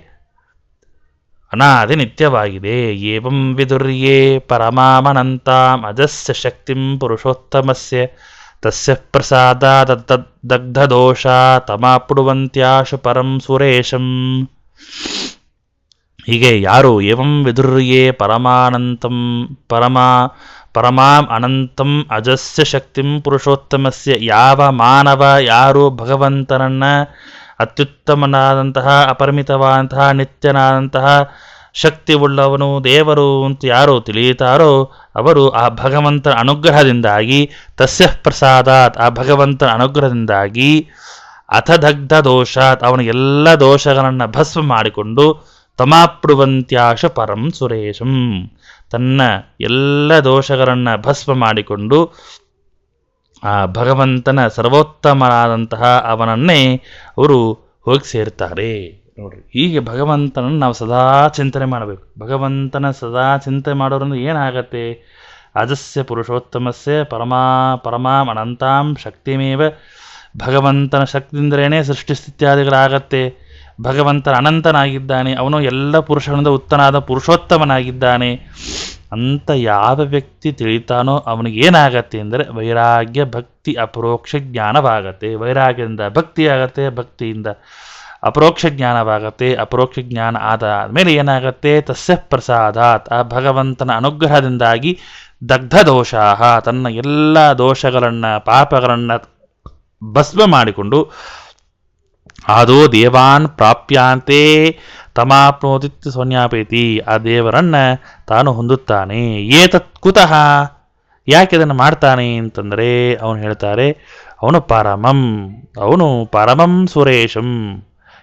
ಅನಾದಿ ನಿತ್ಯವಾಗಿದೆ. ಏವಂ ವಿದುರ್ಯೇ ಪರಮಾಮನಂತಾಂ ಅಜಸ್ಯ ಶಕ್ತಿಂ ಪುರುಷೋತ್ತಮಸ್ಯ ತಸ್ಯ ಪ್ರಸಾದಾತ್ ದಗ್ಧದೋಷ ತಮಾಪುಡುವಂತ್ಯಾಶು ಪರಂ ಸುರೇಶಂ. ಹೀಗೆ ಯಾರು ಏವಂ ವಿದುರ್ಯೇ ಪರಮಾಂ ಅನಂತಂ ಅಜಸ್ಯ ಶಕ್ತಿಂ ಪುರುಷೋತ್ತಮಸ್ಯ, ಯಾವ ಮಾನವ ಯಾರು ಭಗವಂತನನ್ನ ಅತ್ಯುತ್ತಮನಾದಂತಹ ಅಪರಿಮಿತವಾದಂತಹ ನಿತ್ಯನಾದಂತಹ ಶಕ್ತಿ ಉಳ್ಳವನು ದೇವರು ಅಂತ ಯಾರು ತಿಳಿಯುತ್ತಾರೋ ಅವರು ಆ ಭಗವಂತನ ಅನುಗ್ರಹದಿಂದಾಗಿ ತಸ್ಯ ಪ್ರಸಾದಾತ್, ಆ ಭಗವಂತನ ಅನುಗ್ರಹದಿಂದಾಗಿ ಅಥ ದಗ್ಧ ದೋಷಾತ್, ಅವನ ಎಲ್ಲ ದೋಷಗಳನ್ನು ಭಸ್ಮ ಮಾಡಿಕೊಂಡು ತಮಾಪ್ರುವಂತ್ಯಾಶ ಪರಂ ಸುರೇಶಂ, ತನ್ನ ಎಲ್ಲ ದೋಷಗಳನ್ನು ಭಸ್ಮ ಮಾಡಿಕೊಂಡು ಆ ಭಗವಂತನ ಸರ್ವೋತ್ತಮನಾದಂತಹ ಅವನನ್ನೇ ಅವರು ಹೋಗಿ ಸೇರ್ತಾರೆ. ನೋಡ್ರಿ, ಹೀಗೆ ಭಗವಂತನನ್ನು ನಾವು ಸದಾ ಚಿಂತನೆ ಮಾಡಬೇಕು. ಭಗವಂತನ ಸದಾ ಚಿಂತನೆ ಮಾಡೋದ್ರಿಂದ ಏನಾಗತ್ತೆ? ಅಜಸ್ಯ ಪುರುಷೋತ್ತಮಸ್ಯ ಪರಮಾಂ ಅನಂತಾಂ ಶಕ್ತಿಮೇವ, ಭಗವಂತನ ಶಕ್ತಿಯಿಂದಲೇ ಸೃಷ್ಟಿಸ್ಥಿತ್ಯಾದಿಗಳಾಗತ್ತೆ. ಭಗವಂತನ ಅನಂತನಾಗಿದ್ದಾನೆ, ಅವನು ಎಲ್ಲ ಪುರುಷನಿಂದ ಉತ್ತನಾದ ಪುರುಷೋತ್ತಮನಾಗಿದ್ದಾನೆ ಅಂತ ಯಾವ ವ್ಯಕ್ತಿ ತಿಳಿತಾನೋ ಅವನಿಗೆ ಏನಾಗತ್ತೆ ಅಂದರೆ ವೈರಾಗ್ಯ ಭಕ್ತಿ ಅಪರೋಕ್ಷ ಜ್ಞಾನವಾಗತ್ತೆ. ವೈರಾಗ್ಯದಿಂದ ಭಕ್ತಿ ಆಗತ್ತೆ, ಭಕ್ತಿಯಿಂದ ಅಪರೋಕ್ಷ ಜ್ಞಾನವಾಗತ್ತೆ. ಅಪರೋಕ್ಷ ಜ್ಞಾನ ಆದ ಮೇಲೆ ಏನಾಗತ್ತೆ? ತಸ್ಯ ಪ್ರಸಾದಾತ್, ಆ ಭಗವಂತನ ಅನುಗ್ರಹದಿಂದಾಗಿ ದಗ್ಧ ದೋಷಾಹ, ತನ್ನ ಎಲ್ಲ ದೋಷಗಳನ್ನು ಪಾಪಗಳನ್ನು ಭಸ್ಮ ಮಾಡಿಕೊಂಡು ಆದೋ ದೇವಾನ್ ಪ್ರಾಪ್ಯಾಂತೆ ತಮಾಪ್ನೋತಿ ಸೌನ್ಯಾಪೇತಿ, ಆ ದೇವರನ್ನ ತಾನು ಹೊಂದುತ್ತಾನೆ. ಏತತ್ ಕುತಃ, ಯಾಕೆ ಇದನ್ನು ಮಾಡ್ತಾನೆ ಅಂತಂದರೆ ಅವನು ಹೇಳ್ತಾರೆ, ಅವನು ಪರಮಂ ಸುರೇಶಂ.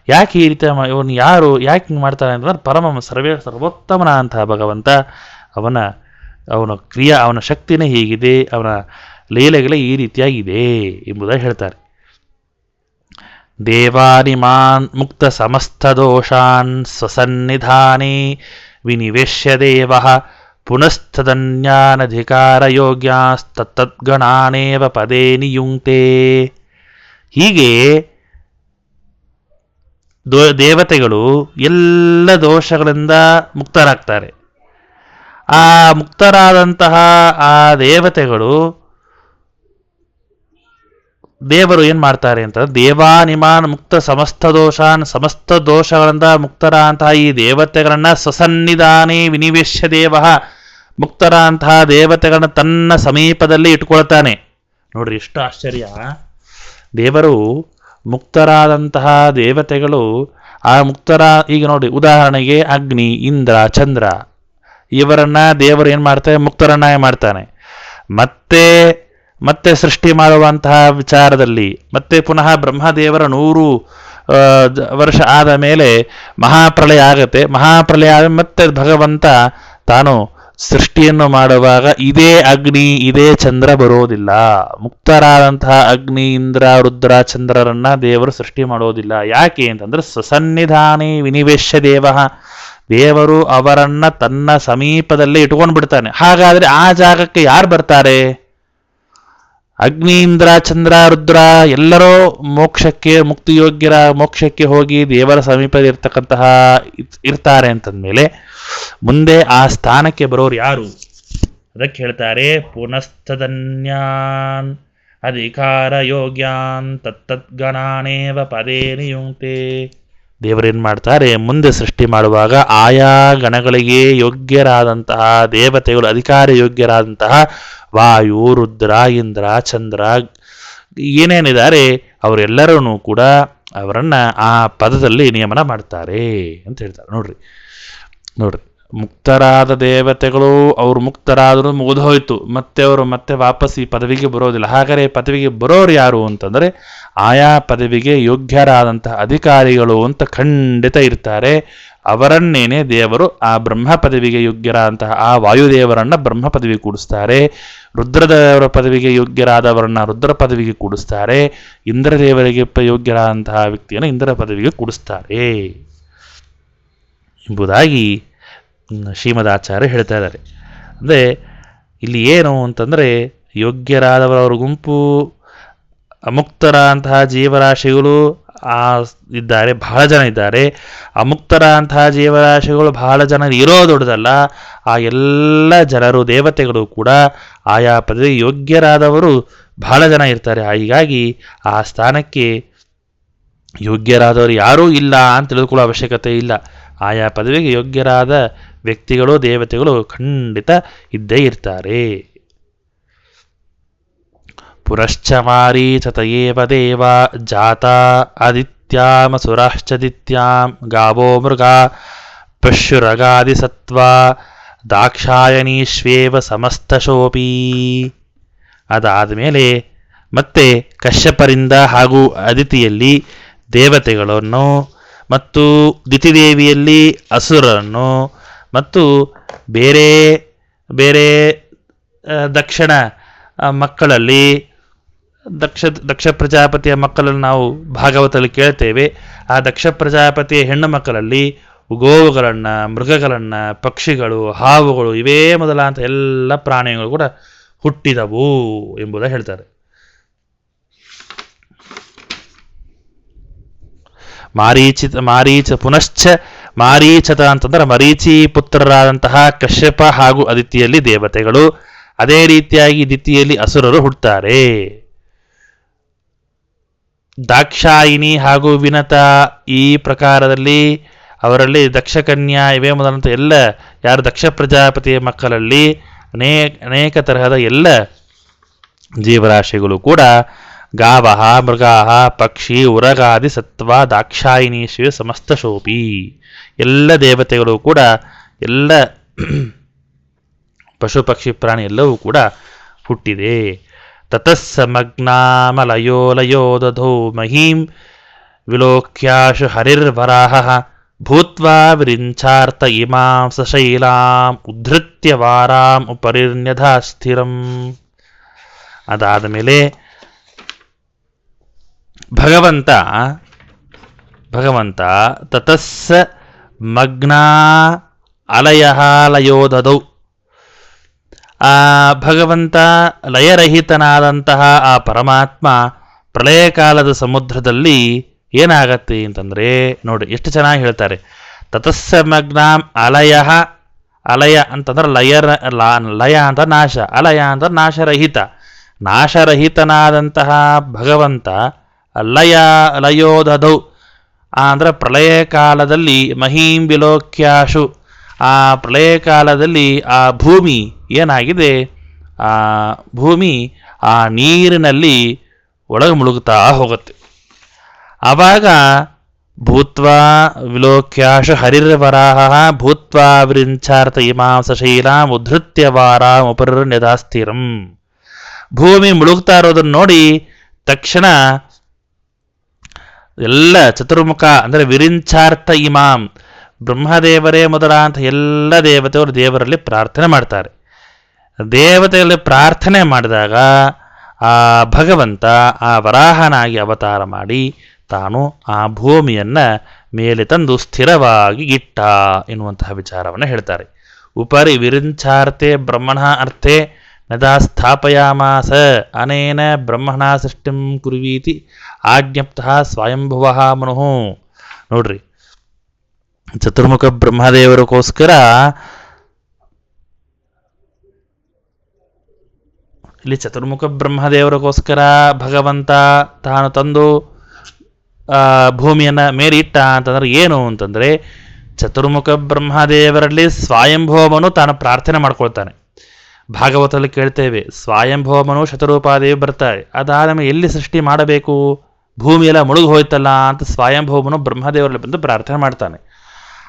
ಯಾಕೆ ಈ ರೀತಿ ಇವನು ಯಾರು ಯಾಕೆ ಹಿಂಗೆ ಮಾಡ್ತಾನೆ ಅಂತಂದ್ರೆ ಪರಮಂ ಸರ್ವೋತ್ತಮನ ಅಂತಹ ಭಗವಂತ, ಅವನ ಅವನ ಶಕ್ತಿನೇ ಹೀಗಿದೆ, ಅವನ ಲೀಲೆಗಳೇ ಈ ರೀತಿಯಾಗಿದೆ ಎಂಬುದಾಗಿ ಹೇಳ್ತಾರೆ. ದೇವಾನಿಮಾನ್ ಮುಕ್ತ ಸಮಸ್ತ ದೋಷಾನ್ ಸ್ವಸನ್ನಿಧಾನೇ ವಿನಿವೇಶ್ಯ ದೇವಃ ಪುನಸ್ತದನ್ಯಾನಧಿಕಾರ ಯೋಗ್ಯಾಸ್ತದ್ಗಣಾನೇವ ಪದೇ ನಿಯುಂಕ್ತೆ. ಹೀಗೆ ದೇವತೆಗಳು ಎಲ್ಲ ದೋಷಗಳಿಂದ ಮುಕ್ತರಾಗ್ತಾರೆ. ಆ ಮುಕ್ತರಾದಂತಹ ಆ ದೇವರು ಏನು ಮಾಡ್ತಾರೆ ಅಂತ, ದೇವಾನಿಮಾನ್ ಮುಕ್ತ ಸಮಸ್ತ ದೋಷಗಳಿಂದ ಮುಕ್ತರಾದಂತಹ ಈ ದೇವತೆಗಳನ್ನ ಸ್ವಸನ್ನಿಧಾನೇ ವಿನಿವೇಶ್ಯ ದೇವ, ಮುಕ್ತರಾದಂತಹ ದೇವತೆಗಳನ್ನ ತನ್ನ ಸಮೀಪದಲ್ಲಿ ಇಟ್ಕೊಳ್ತಾನೆ. ನೋಡ್ರಿ ಎಷ್ಟು ಆಶ್ಚರ್ಯ. ದೇವರು ಮುಕ್ತರಾದಂತಹ ದೇವತೆಗಳು ಈಗ ನೋಡಿ, ಉದಾಹರಣೆಗೆ ಅಗ್ನಿ, ಇಂದ್ರ, ಚಂದ್ರ ಇವರನ್ನ ದೇವರು ಏನು ಮಾಡ್ತಾರೆ, ಮುಕ್ತರನ್ನಾಗಿ ಮಾಡ್ತಾನೆ. ಮತ್ತೆ ಸೃಷ್ಟಿ ಮಾಡುವಂತಹ ವಿಚಾರದಲ್ಲಿ ಮತ್ತೆ ಪುನಃ ಬ್ರಹ್ಮದೇವರ 100 ವರ್ಷ ಆದ ಮೇಲೆ ಮಹಾಪ್ರಳಯ ಆಗತ್ತೆ. ಮಹಾಪ್ರಳಯ ಆದ ಮತ್ತೆ ಭಗವಂತ ತಾನು ಸೃಷ್ಟಿಯನ್ನು ಮಾಡುವಾಗ ಇದೇ ಅಗ್ನಿ ಇದೇ ಚಂದ್ರ ಬರೋದಿಲ್ಲ. ಮುಕ್ತರಾದಂತಹ ಅಗ್ನಿ, ಇಂದ್ರ, ರುದ್ರ, ಚಂದ್ರರನ್ನ ದೇವರು ಸೃಷ್ಟಿ ಮಾಡೋದಿಲ್ಲ. ಯಾಕೆ ಅಂತಂದ್ರೆ ಸ್ವಸನ್ನಿಧಾನೇ ವಿನಿವೇಶ್ಯ ದೇವರು ಅವರನ್ನ ತನ್ನ ಸಮೀಪದಲ್ಲೇ ಇಟ್ಕೊಂಡು ಬಿಡ್ತಾನೆ. ಹಾಗಾದ್ರೆ ಆ ಜಾಗಕ್ಕೆ ಯಾರು ಬರ್ತಾರೆ? ಅಗ್ನಿ, ಇಂದ್ರ, ಚಂದ್ರ, ರುದ್ರ ಎಲ್ಲರೂ ಮುಕ್ತಿಯೋಗ್ಯರ ಮೋಕ್ಷಕ್ಕೆ ಹೋಗಿ ದೇವರ ಸಮೀಪದಲ್ಲಿ ಇರ್ತಾರೆ ಅಂತಂದ್ಮೇಲೆ ಮುಂದೆ ಆ ಸ್ಥಾನಕ್ಕೆ ಬರೋರು ಯಾರು? ಅದಕ್ಕೆ ಹೇಳ್ತಾರೆ, ಪುನಸ್ತದನ್ಯಾನ್ ಅಧಿಕಾರ ಯೋಗ್ಯಾನ್ ತತ್ತದ್ಗಣಾನೇವ ಪದೇ ನಿಯುಂಕ್ತೆ. ದೇವರೇನು ಮಾಡ್ತಾರೆ, ಮುಂದೆ ಸೃಷ್ಟಿ ಮಾಡುವಾಗ ಆಯಾ ಗಣಗಳಿಗೆ ಯೋಗ್ಯರಾದಂತಹ ದೇವತೆಗಳು, ಅಧಿಕಾರ ಯೋಗ್ಯರಾದಂತಹ ವಾಯು, ರುದ್ರ, ಇಂದ್ರ, ಚಂದ್ರ ಏನೇನಿದ್ದಾರೆ ಅವರೆಲ್ಲರೂ ಕೂಡ ಅವರನ್ನ ಆ ಪದದಲ್ಲಿ ನಿಯಮನ ಮಾಡ್ತಾರೆ ಅಂತ ಹೇಳ್ತಾರೆ. ನೋಡ್ರಿ ಮುಕ್ತರಾದ ದೇವತೆಗಳು ಅವರು ಮುಕ್ತರಾದರೂ ಮುಗಿದೋಯ್ತು, ಮತ್ತೆ ವಾಪಸ್ ಈ ಪದವಿಗೆ ಬರೋದಿಲ್ಲ. ಹಾಗಾದರೆ ಪದವಿಗೆ ಬರೋರು ಯಾರು ಅಂತಂದರೆ ಆಯಾ ಪದವಿಗೆ ಯೋಗ್ಯರಾದಂತಹ ಅಧಿಕಾರಿಗಳು ಅಂತ ಖಂಡಿತ ಇರ್ತಾರೆ. ಅವರನ್ನೇನೆ ದೇವರು ಆ ಬ್ರಹ್ಮ ಪದವಿಗೆ ಯೋಗ್ಯರಾದಂತಹ ಆ ವಾಯುದೇವರನ್ನ ಬ್ರಹ್ಮ ಪದವಿಗೆ ಕೂಡಿಸ್ತಾರೆ. ರುದ್ರದೇವರ ಪದವಿಗೆ ಯೋಗ್ಯರಾದವರನ್ನ ರುದ್ರ ಪದವಿಗೆ ಕೂಡಿಸ್ತಾರೆ. ಇಂದ್ರದೇವರಿಗೆ ಯೋಗ್ಯರಾದಂತಹ ವ್ಯಕ್ತಿಯನ್ನು ಇಂದ್ರ ಪದವಿಗೆ ಕೂಡಿಸ್ತಾರೆ ಎಂಬುದಾಗಿ ಶ್ರೀಮದಾಚಾರ್ಯ ಹೇಳ್ತಾ ಇದ್ದಾರೆ. ಅಂದರೆ ಇಲ್ಲಿ ಏನು ಅಂತಂದರೆ ಯೋಗ್ಯರಾದವರ ಗುಂಪು, ಅಮುಕ್ತರಾದಂತಹ ಜೀವರಾಶಿಗಳು ಇದ್ದಾರೆ, ಬಹಳ ಜನ ಇದ್ದಾರೆ. ಅಮುಕ್ತರಾದಂತಹ ಜೀವರಾಶಿಗಳು ಬಹಳ ಜನ ಇರೋದು ದೊಡ್ಡದಲ್ಲ. ಆ ಎಲ್ಲ ಜನರು ದೇವತೆಗಳು ಕೂಡ ಆಯಾ ಪದವಿ ಯೋಗ್ಯರಾದವರು ಬಹಳ ಜನ ಇರ್ತಾರೆ. ಹೀಗಾಗಿ ಆ ಸ್ಥಾನಕ್ಕೆ ಯೋಗ್ಯರಾದವರು ಯಾರೂ ಇಲ್ಲ ಅಂತ ತಿಳಿದುಕೊಳ್ಳೋ ಅವಶ್ಯಕತೆ ಇಲ್ಲ. ಆಯಾ ಪದವಿಗೆ ಯೋಗ್ಯರಾದ ವ್ಯಕ್ತಿಗಳು, ದೇವತೆಗಳು ಖಂಡಿತ ಇದ್ದೇ ಇರ್ತಾರೆ. ಪುರಶ್ಚ ಮಾರೀಚತಯೇವ ದೇವ ಜಾತ ಆದಿತ್ಯಾಮಸುರಾಶ್ಚದಿತ್ಯಾಂ ಗಾವೋ ಮೃಗಾ ಪಶ್ಯುರಗಾದಿಸತ್ವ ದಾಕ್ಷಾಯಣೀಶ್ವೇವ ಸಮಸ್ತಶೋಪಿ. ಅದಾದ ಮೇಲೆ ಮತ್ತೆ ಕಶ್ಯಪರಿಂದ ಹಾಗೂ ಅದಿತಿಯಲ್ಲಿ ದೇವತೆಗಳನ್ನು ಮತ್ತು ದಿತಿದೇವಿಯಲ್ಲಿ ಅಸುರರನ್ನು ಮತ್ತು ಬೇರೆ ಬೇರೆ ದಕ್ಷಿಣ ಮಕ್ಕಳಲ್ಲಿ ದಕ್ಷ ಪ್ರಜಾಪತಿಯ ಮಕ್ಕಳನ್ನು ನಾವು ಭಾಗವತದಲ್ಲಿ ಕೇಳ್ತೇವೆ. ಆ ದಕ್ಷ ಪ್ರಜಾಪತಿಯ ಹೆಣ್ಣು ಮಕ್ಕಳಲ್ಲಿ ಗೋವುಗಳನ್ನು, ಮೃಗಗಳನ್ನು, ಪಕ್ಷಿಗಳು, ಹಾವುಗಳು ಇವೇ ಮೊದಲಾದಂಥ ಎಲ್ಲ ಪ್ರಾಣಿಗಳು ಕೂಡ ಹುಟ್ಟಿದವು ಎಂಬುದಾಗಿ ಹೇಳ್ತಾರೆ. ಮಾರೀಚತ ಅಂತಂದ್ರೆ ಮರೀಚಿ ಪುತ್ರರಾದಂತಹ ಕಶ್ಯಪ ಹಾಗೂ ಅದಿತಿಯಲ್ಲಿ ದೇವತೆಗಳು, ಅದೇ ರೀತಿಯಾಗಿ ದಿತಿಯಲ್ಲಿ ಅಸುರರು ಹುಟ್ಟುತ್ತಾರೆ. ದಾಕ್ಷಾಯಿನಿ ಹಾಗೂ ವಿನತ ಈ ಪ್ರಕಾರದಲ್ಲಿ ಅವರಲ್ಲಿ ದಕ್ಷಕನ್ಯಾ ಇವೇ ಮೊದಲಂತ ಎಲ್ಲ ಯಾರು ದಕ್ಷ ಪ್ರಜಾಪತಿಯ ಮಕ್ಕಳಲ್ಲಿ ಅನೇಕ ತರಹದ ಎಲ್ಲ ಜೀವರಾಶಿಗಳು ಕೂಡ ಗಾವಃ ಮೃಗಾಃ ಪಕ್ಷಿ ಉರಗಾದಿ ಸತ್ವ ದಾಕ್ಷಾಯಿಣೀಶ್ವರ ಸಮಸ್ತಶೋಪಿ. ಎಲ್ಲ ದೇವತೆಗಳು ಕೂಡ, ಎಲ್ಲ ಪಶು ಪಕ್ಷಿ ಪ್ರಾಣಿ ಎಲ್ಲವೂ ಕೂಡ ಹುಟ್ಟಿದೆ. ತತಸ್ಸಮಗ್ನಾಮಲಯೋ ಲಯೋ ದಧೌ ಮಹೀಂ ವಿಲೋಕ್ಯಾಶು ಹರಿರ್ವರಾಹಃ ಭೂತ್ವಾ ವಿರಿಂಚಾರ್ಥ ಇಮಾಂ ಸಶೈಲಾಂ ಉದ್ಧೃತ್ಯ ವಾರಾಂ ಉಪರಿರ್ನ್ಯಧಾ ಸ್ಥಿರಂ. ಅದಾದ ಮೇಲೆ ಭಗವಂತ ತತಸ್ಸ ಮಗ್ನಾ ಅಲಯಃ ಲಯೋದದೌ, ಆ ಭಗವಂತ ಲಯರಹಿತನಾದಂತಹ ಆ ಪರಮಾತ್ಮ ಪ್ರಳಯ ಕಾಲದ ಸಮುದ್ರದಲ್ಲಿ ಏನಾಗತ್ತೆ ಅಂತಂದರೆ, ನೋಡಿ ಎಷ್ಟು ಚೆನ್ನಾಗಿ ಹೇಳ್ತಾರೆ. ತತಸ್ಸ ಮಗ್ನಾಂ ಅಲಯ, ಅಲಯ ಅಂತಂದ್ರೆ ಲಯ ಅಂತ ನಾಶ, ಅಲಯ ಅಂತ ನಾಶರಹಿತ, ನಾಶರಹಿತನಾದಂತಹ ಭಗವಂತ ಲಯೋದಧೌ ಅಂದ್ರೆ ಪ್ರಳಯ ಕಾಲದಲ್ಲಿ ಮಹೀಂ ವಿಲೋಕ್ಯಾಶು, ಆ ಪ್ರಳಯ ಕಾಲದಲ್ಲಿ ಆ ಭೂಮಿ ಏನಾಗಿದೆ, ಆ ಭೂಮಿ ಆ ನೀರಿನಲ್ಲಿ ಒಳಗೆ ಮುಳುಗುತ್ತಾ ಹೋಗುತ್ತೆ. ಆವಾಗ ಭೂತ್ವಾ ವಿಲೋಕ್ಯಾಶು ಹರಿರ್ವರಾಹ ಭೂತ್ವಾ ವಿರಿಂಚಾರ್ಥ ಇಮಾಂ ಸಶೈಲಾಂ ಉದ್ಧೃತ್ಯ ವಾರಾಂ ಉಪರಿರ್ನ್ಯಧಾ ಸ್ಥಿರಂ. ಭೂಮಿ ಮುಳುಗ್ತಾ ಇರೋದನ್ನು ನೋಡಿ ತಕ್ಷಣ ಎಲ್ಲ ಚತುರ್ಮುಖ ಅಂದರೆ ವಿರಿಂಚಾರ್ಥ ಇಮಾಂ, ಬ್ರಹ್ಮದೇವರೇ ಮೊದಲಾಂತ ಎಲ್ಲ ದೇವತೆಯವರು ದೇವರಲ್ಲಿ ಪ್ರಾರ್ಥನೆ ಮಾಡ್ತಾರೆ. ದೇವತೆಗಳಲ್ಲಿ ಪ್ರಾರ್ಥನೆ ಮಾಡಿದಾಗ ಆ ಭಗವಂತ ಆ ವರಾಹನಾಗಿ ಅವತಾರ ಮಾಡಿ ತಾನು ಆ ಭೂಮಿಯನ್ನು ಮೇಲೆ ತಂದು ಸ್ಥಿರವಾಗಿ ಇಟ್ಟ ಎನ್ನುವಂತಹ ವಿಚಾರವನ್ನು ಹೇಳ್ತಾರೆ. ಉಪರಿ ವಿರಿಂಚಾರ್ತೆ ಬ್ರಹ್ಮಣ ಅರ್ಥೆ ನದಾ ಸ್ಥಾಪಯಾಮಾಸ ಅನೇನ ಬ್ರಹ್ಮಣ ಸೃಷ್ಟಿಂ ಕುರ್ವೀತಿ ಆಜ್ಞಪ್ತಃ ಸ್ವಯಂಭುವಃ ಮನುಃ. ನೋಡ್ರಿ, ಚತುರ್ಮುಖ ಬ್ರಹ್ಮದೇವರಿಗೋಸ್ಕರ ಇಲ್ಲಿ ಚತುರ್ಮುಖ ಬ್ರಹ್ಮದೇವರಿಗೋಸ್ಕರ ಭಗವಂತ ತಾನು ತಂದು ಭೂಮಿಯನ್ನು ಮೇಲಿಟ್ಟ ಅಂತಂದ್ರೆ ಏನು ಅಂತಂದರೆ, ಚತುರ್ಮುಖ ಬ್ರಹ್ಮದೇವರಲ್ಲಿ ಸ್ವಯಂಭವಮನು ತಾನು ಪ್ರಾರ್ಥನೆ ಮಾಡ್ಕೊಳ್ತಾನೆ. ಭಾಗವತದಲ್ಲಿ ಕೇಳ್ತೇವೆ, ಸ್ವಯಂಭವಮನು ಶತರೂಪಾದೇವಿ ಬರ್ತಾರೆ. ಅದಾದ ಮೇಲೆ ಎಲ್ಲಿ ಸೃಷ್ಟಿ ಮಾಡಬೇಕು, ಭೂಮಿಯೆಲ್ಲ ಮುಳುಗು ಹೋಯ್ತಲ್ಲ ಅಂತ ಸ್ವಯಂಭವಮನು ಬ್ರಹ್ಮದೇವರಲ್ಲಿ ಬಂದು ಪ್ರಾರ್ಥನೆ ಮಾಡ್ತಾನೆ.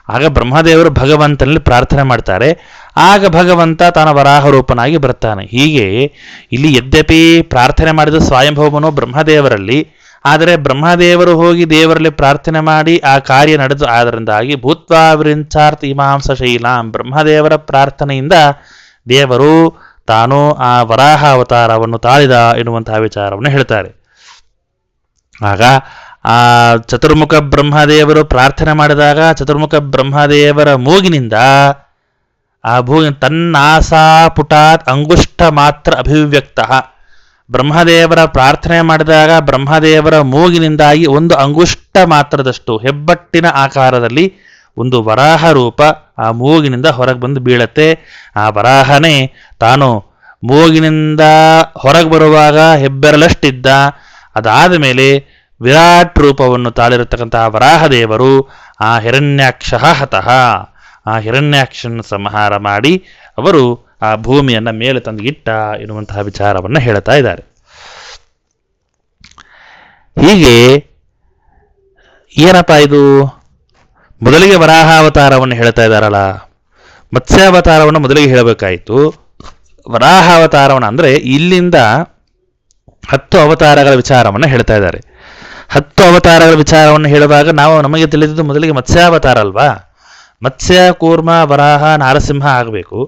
ಆಗ ಬ್ರಹ್ಮದೇವರು ಭಗವಂತನಲ್ಲಿ ಪ್ರಾರ್ಥನೆ ಮಾಡ್ತಾರೆ. ಆಗ ಭಗವಂತ ತಾನ ವರಾಹ ರೂಪನಾಗಿ ಬರ್ತಾನೆ. ಹೀಗೆ ಇಲ್ಲಿ ಯದ್ಯಪಿ ಪ್ರಾರ್ಥನೆ ಮಾಡಿದ ಸ್ವಯಂಭವಮನು ಬ್ರಹ್ಮದೇವರಲ್ಲಿ, ಆದರೆ ಬ್ರಹ್ಮದೇವರು ಹೋಗಿ ದೇವರಲ್ಲಿ ಪ್ರಾರ್ಥನೆ ಮಾಡಿ ಆ ಕಾರ್ಯ ನಡೆದು ಆದ್ದರಿಂದಾಗಿ ಭೂತ್ವಾ ವಿರಿಂಚಾರ್ಥ ಇಮಾಂ ಸಶೈಲಾಂ, ಬ್ರಹ್ಮದೇವರ ಪ್ರಾರ್ಥನೆಯಿಂದ ದೇವರು ತಾನು ಆ ವರಾಹ ಅವತಾರವನ್ನು ತಾಳಿದ ಎನ್ನುವಂತಹ ವಿಚಾರವನ್ನು ಹೇಳ್ತಾರೆ. ಆಗ ಆ ಚತುರ್ಮುಖ ಬ್ರಹ್ಮದೇವರು ಪ್ರಾರ್ಥನೆ ಮಾಡಿದಾಗ ಚತುರ್ಮುಖ ಬ್ರಹ್ಮದೇವರ ಮೂಗಿನಿಂದ ಆ ಭೂಮಿ ತನ್ನಾಸಾ ಪುಟಾತ್ ಅಂಗುಷ್ಟ ಮಾತ್ರ ಅಭಿವ್ಯಕ್ತ, ಬ್ರಹ್ಮದೇವರ ಪ್ರಾರ್ಥನೆ ಮಾಡಿದಾಗ ಬ್ರಹ್ಮದೇವರ ಮೂಗಿನಿಂದಾಗಿ ಒಂದು ಅಂಗುಷ್ಟ ಮಾತ್ರದಷ್ಟು ಹೆಬ್ಬಟ್ಟಿನ ಆಕಾರದಲ್ಲಿ ಒಂದು ವರಾಹ ರೂಪ ಆ ಮೂಗಿನಿಂದ ಹೊರಗೆ ಬಂದು ಬೀಳತ್ತೆ. ಆ ವರಾಹನೇ ತಾನು ಮೂಗಿನಿಂದ ಹೊರಗೆ ಬರುವಾಗ ಹೆಬ್ಬೆರಳಷ್ಟಿದ್ದ. ಅದಾದ ಮೇಲೆ ವಿರಾಟ್ ರೂಪವನ್ನು ತಾಳಿರತಕ್ಕಂತಹ ವರಾಹದೇವರು ಆ ಹಿರಣ್ಯಾಕ್ಷ ಹತಃ, ಆ ಹಿರಣ್ಯಾಕ್ಷನ ಸಂಹಾರ ಮಾಡಿ ಅವರು ಆ ಭೂಮಿಯನ್ನು ಮೇಲೆ ತಂದು ಇಟ್ಟ ಎನ್ನುವಂತಹ ವಿಚಾರವನ್ನು ಹೇಳ್ತಾ ಇದ್ದಾರೆ. ಹೀಗೆ ಏನಪ್ಪ ಇದು, ಮೊದಲಿಗೆ ವರಾಹಾವತಾರವನ್ನು ಹೇಳ್ತಾ ಇದ್ದಾರಲ್ಲ, ಮತ್ಸ್ಯಾವತಾರವನ್ನು ಮೊದಲಿಗೆ ಹೇಳಬೇಕಾಯಿತು. ವರಾಹಾವತಾರವನ್ನು ಅಂದರೆ ಇಲ್ಲಿಂದ 10 ಅವತಾರಗಳ ವಿಚಾರವನ್ನು ಹೇಳ್ತಾ ಇದ್ದಾರೆ. 10 ಅವತಾರಗಳ ವಿಚಾರವನ್ನು ಹೇಳುವಾಗ ನಮಗೆ ತಿಳಿದಿದ್ದು ಮೊದಲಿಗೆ ಮತ್ಸ್ಯಾವತಾರ ಅಲ್ವಾ. ಮತ್ಸ್ಯ, ಕೂರ್ಮ, ವರಾಹ, ನಾರಸಿಂಹ ಆಗಬೇಕು.